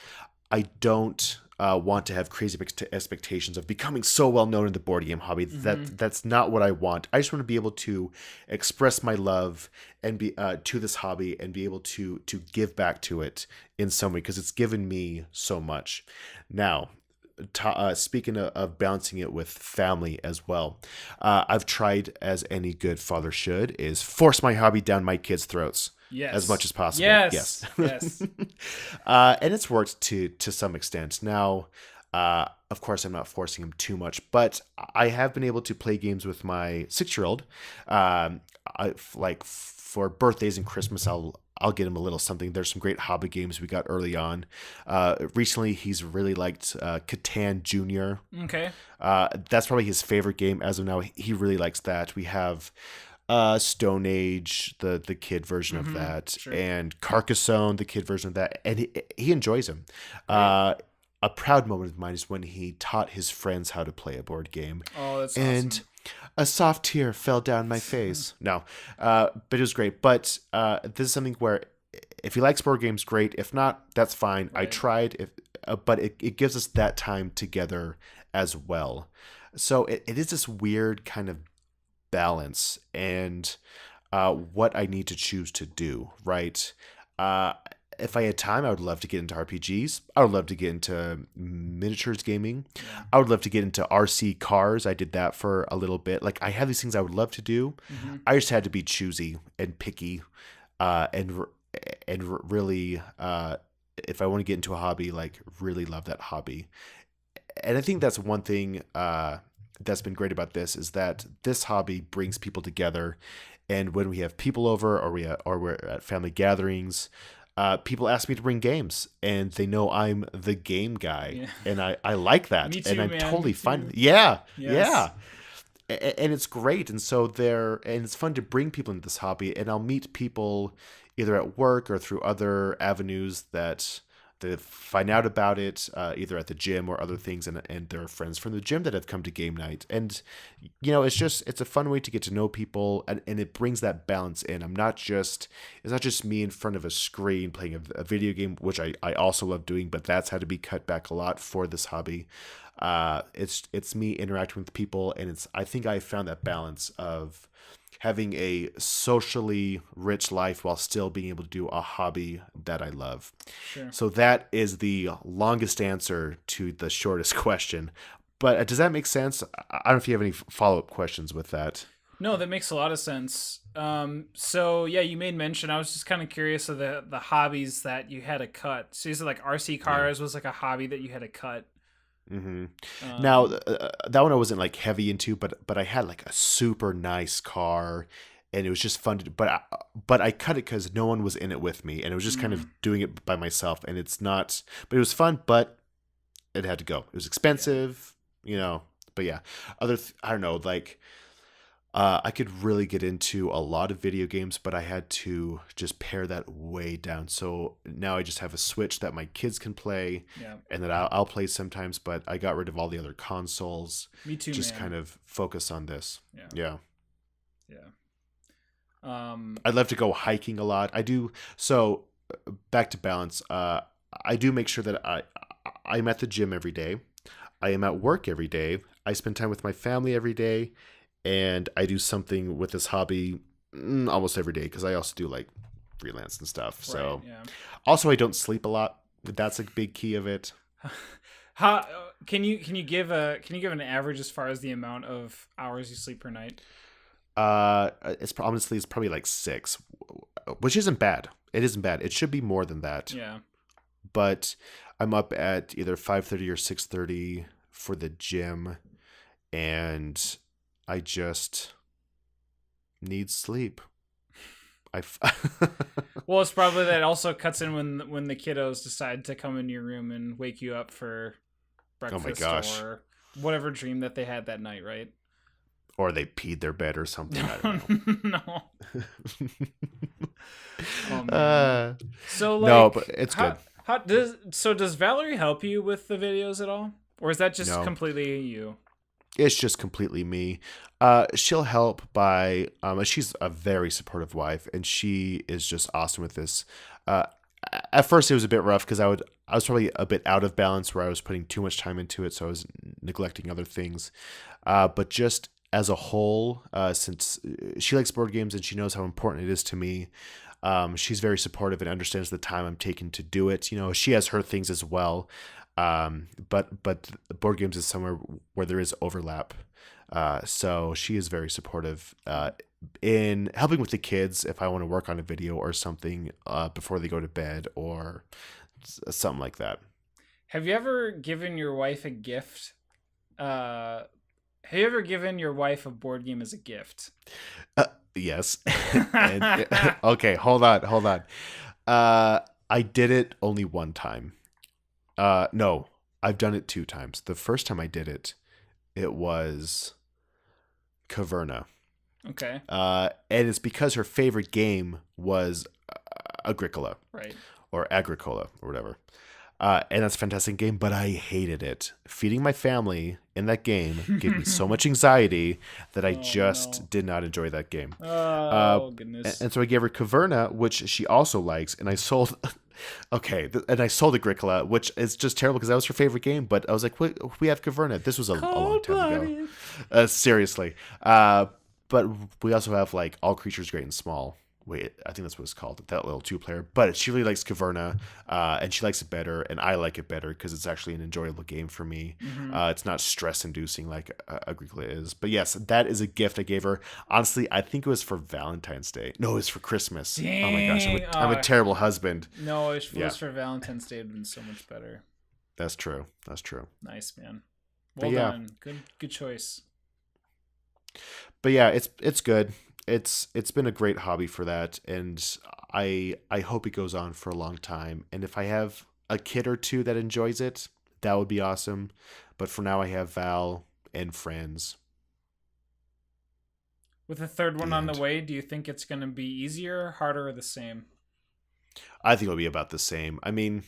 I don't want to have crazy expectations of becoming so well known in the board game hobby. That's not what I want. I just want to be able to express my love and be to this hobby and be able to give back to it in some way because it's given me so much. Now, speaking of balancing it with family as well, I've tried, as any good father should, is force my hobby down my kids' throats. Yes. As much as possible. Yes. Yes. And it's worked to some extent. Now, of course, I'm not forcing him too much, but I have been able to play games with my 6-year-old. Like for birthdays and Christmas, I'll get him a little something. There's some great hobby games we got early on. Recently, he's really liked Catan Junior. Okay. That's probably his favorite game as of now. He really likes that. We have Stone Age, the kid version of that, sure. and Carcassonne, the kid version of that, and he enjoys them. A proud moment of mine is when he taught his friends how to play a board game. Oh, that's and awesome. A soft tear fell down my face. No, but it was great. But this is something where if he likes board games, great. If not, that's fine. Right. I tried, but it gives us that time together as well. So it is this weird kind of balance and what I need to choose to do, right? If I had time, I would love to get into RPGs. I would love to get into miniatures gaming. Yeah. I would love to get into RC cars. I did that for a little bit. Like, I have these things I would love to do. I just had to be choosy and picky, and really, if I want to get into a hobby, like, really love that hobby. And I think that's one thing that's been great about this is that this hobby brings people together. And when we have people over or we're at family gatherings, people ask me to bring games, and they know I'm the game guy, and I like that. Me too, and I'm man. totally Me fine. too. Yeah, Yes. yeah, and it's great. And so and it's fun to bring people into this hobby, and I'll meet people either at work or through other avenues that they find out about it, either at the gym or other things, and there are friends from the gym that have come to game night. And it's a fun way to get to know people, and it brings that balance in. It's not just me in front of a screen playing a video game, which I also love doing, but that's had to be cut back a lot for this hobby. It's me interacting with people, and I think I found that balance of having a socially rich life while still being able to do a hobby that I love. Sure. So that is the longest answer to the shortest question. But does that make sense? I don't know if you have any follow-up questions with that. No, that makes a lot of sense. So yeah, you made mention. I was just kind of curious of the hobbies that you had to cut. So you said like RC cars was like a hobby that you had to cut. Mm-hmm. Now, that one I wasn't like heavy into, but I had like a super nice car, and it was just fun to. But I cut it because no one was in it with me, and it was just kind of doing it by myself. And it's not, but it was fun. But it had to go. It was expensive, But yeah, I don't know, like. I could really get into a lot of video games, but I had to just pare that way down. So now I just have a Switch that my kids can play, and that I'll play sometimes. But I got rid of all the other consoles. Me too, just man. kind of focus on this. Yeah. Yeah. I'd love to go hiking a lot. I do. So back to balance. I do make sure that I'm at the gym every day. I am at work every day. I spend time with my family every day. And I do something with this hobby almost every day because I also do like freelance and stuff. So also I don't sleep a lot. That's a big key of it. How can you give an average as far as the amount of hours you sleep per night? It's probably like 6, which isn't bad. It isn't bad. It should be more than that. Yeah. But I'm up at either 5:30 or 6:30 for the gym, and I just need sleep. Well, it's probably that also cuts in when the kiddos decide to come into your room and wake you up for breakfast. Oh my gosh. Or whatever dream that they had that night, right? Or they peed their bed or something. I don't know. No. Oh, man. So like, no, but it's good. Does Valerie help you with the videos at all, or is that just completely you? It's just completely me. She'll help by she's a very supportive wife, and she is just awesome with this. at first it was a bit rough because I was probably a bit out of balance where I was putting too much time into it, so I was neglecting other things. But just as a whole, since she likes board games and she knows how important it is to me, she's very supportive and understands the time I'm taking to do it. She has her things as well, but board games is somewhere where there is overlap. So she is very supportive in helping with the kids if I want to work on a video or something before they go to bed or something like that. Have you ever given your wife a gift? Have you ever given your wife a board game as a gift? Yes. Okay, hold on. I did it only one time. No, I've done it 2 times. The first time I did it, it was Caverna. Okay. And it's because her favorite game was Agricola. Right. Or Agricola or whatever. And that's a fantastic game, but I hated it. Feeding my family in that game gave me so much anxiety that I just did not enjoy that game. Oh, goodness. And so I gave her Caverna, which she also likes, and I sold... Okay, and I sold Agricola, which is just terrible because that was her favorite game, but I was like, we have Caverna. This was a long time ago. Seriously. But we also have, like, All Creatures Great and Small. Wait, I think that's what it's called, that little 2-player. But she really likes Caverna, and she likes it better, and I like it better because it's actually an enjoyable game for me. Mm-hmm. It's not stress-inducing like Agricola is. But yes, that is a gift I gave her. Honestly, I think it was for Valentine's Day. No, it was for Christmas. Dang. Oh my gosh, I'm a terrible husband. No, if it was for Valentine's Day, it would have been so much better. That's true. Nice, man. Well done. Good choice. But yeah, it's good. It's been a great hobby for that, and I hope it goes on for a long time. And if I have a kid or two that enjoys it, that would be awesome. But for now, I have Val and friends. With a third one on the way, do you think it's going to be easier, harder, or the same? I think it'll be about the same. I mean,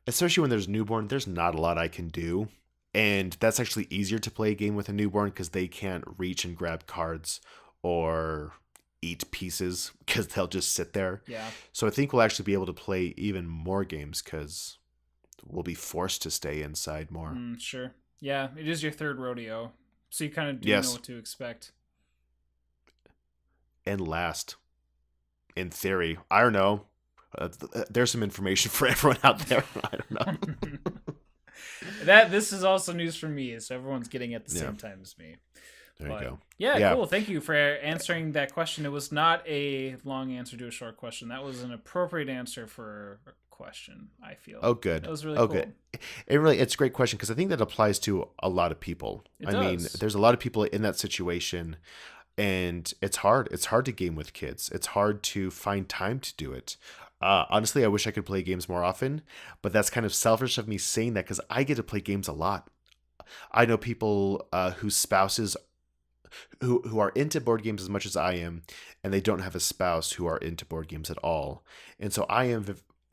especially when there's newborn, there's not a lot I can do. And that's actually easier to play a game with a newborn because they can't reach and grab cards or eat pieces because they'll just sit there. Yeah. So I think we'll actually be able to play even more games because we'll be forced to stay inside more. Sure. Yeah, it is your third rodeo, so you kind of do know what to expect. And last, in theory, I don't know. There's some information for everyone out there. I don't know. This is also news for me, so everyone's getting it at the same time as me. There you go. Yeah, cool. Thank you for answering that question. It was not a long answer to a short question. That was an appropriate answer for a question, I feel. Oh, good. That was really cool. Good. It's a great question because I think that applies to a lot of people. It does. There's a lot of people in that situation, and it's hard. It's hard to game with kids. It's hard to find time to do it. Honestly, I wish I could play games more often, but that's kind of selfish of me saying that because I get to play games a lot. I know people whose spouses who are into board games as much as I am, and they don't have a spouse who are into board games at all. And so I am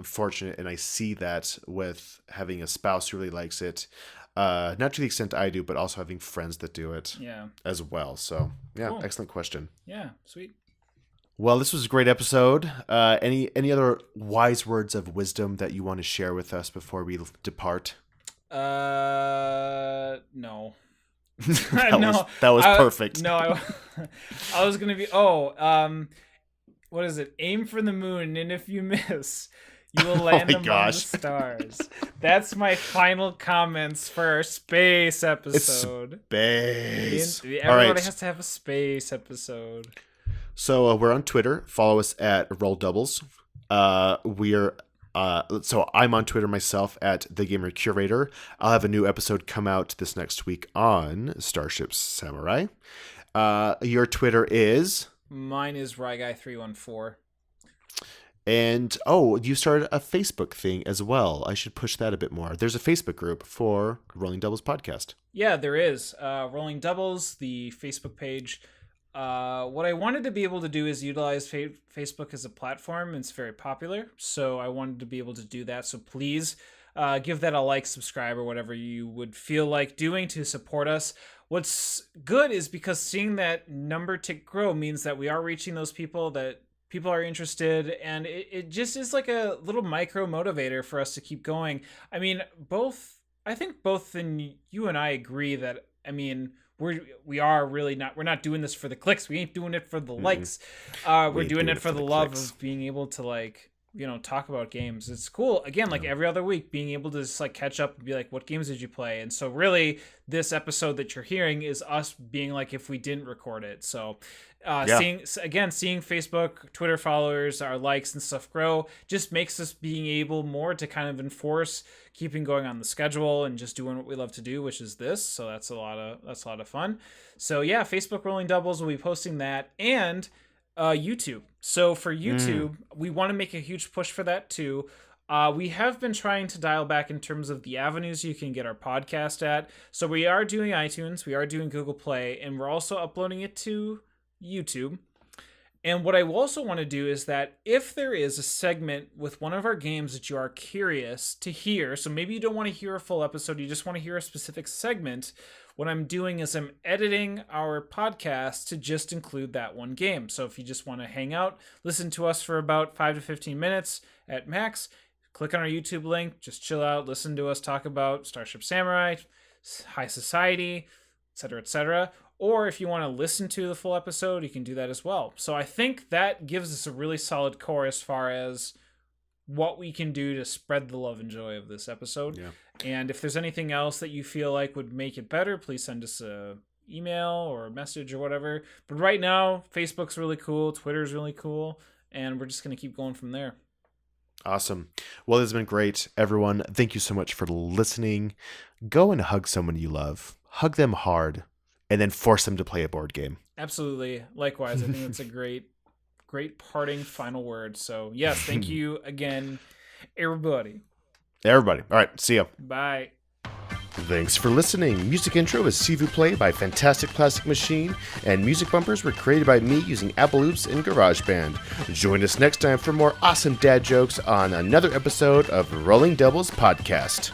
fortunate, and I see that with having a spouse who really likes it, not to the extent I do, but also having friends that do it as well. So yeah, cool. Excellent question. Yeah, sweet. Well, this was a great episode. Any other wise words of wisdom that you want to share with us before we depart? No. that was perfect. No, I was gonna be. What is it? Aim for the moon, and if you miss, you will land among the stars. That's my final comments for our space episode. It's space. Everybody has to have a space episode. So we're on Twitter. Follow us at Roll Doubles. So I'm on Twitter myself at The Gamer Curator. I'll have a new episode come out this next week on Starship Samurai. Your Twitter is? Mine is RyGuy314. And, you started a Facebook thing as well. I should push that a bit more. There's a Facebook group for Rolling Doubles Podcast. Yeah, there is. Rolling Doubles, the Facebook page. What I wanted to be able to do is utilize Facebook as a platform. It's very popular, so I wanted to be able to do that. So please give that a like, subscribe, or whatever you would feel like doing to support us. What's good is because seeing that number tick grow means that we are reaching those people that people are interested, and it just is like a little micro motivator for us to keep going. I mean, I think both you and I agree that, I mean, we are really not, we're not doing this for the clicks. We ain't doing it for the likes. We're doing it for the love of being able to, like, you know, talk about games. It's cool. Again, like every other week, being able to just like catch up and be like, what games did you play? And so really this episode that you're hearing is us being like, if we didn't record it. So seeing Facebook, Twitter followers, our likes and stuff grow just makes us being able more to kind of enforce keeping going on the schedule and just doing what we love to do, which is this. So that's a lot of fun. So yeah, Facebook Rolling Doubles, we'll be posting that, and YouTube. So for YouTube, we want to make a huge push for that too. We have been trying to dial back in terms of the avenues you can get our podcast at. So we are doing iTunes, we are doing Google Play, and we're also uploading it to YouTube. And what I also want to do is that if there is a segment with one of our games that you are curious to hear, so maybe you don't want to hear a full episode, you just want to hear a specific segment, what I'm doing is I'm editing our podcast to just include that one game. So if you just want to hang out, listen to us for about 5 to 15 minutes at max, click on our YouTube link, just chill out, listen to us talk about Starship Samurai, High Society, etc., etc. Or if you want to listen to the full episode, you can do that as well. So I think that gives us a really solid core as far as what we can do to spread the love and joy of this episode. Yeah. And if there's anything else that you feel like would make it better, please send us a email or a message or whatever. But right now, Facebook's really cool, Twitter's really cool, and we're just going to keep going from there. Awesome. Well, this has been great, everyone. Thank you so much for listening. Go and hug someone you love. Hug them hard, and then force them to play a board game. Absolutely. Likewise, I think that's a great parting final word. So yes, thank you again, everybody. Everybody. All right. See ya. Bye. Thanks for listening. Music intro is Sivu Play by Fantastic Plastic Machine, and music bumpers were created by me using Apple Loops and GarageBand. Join us next time for more awesome dad jokes on another episode of Rolling Doubles Podcast.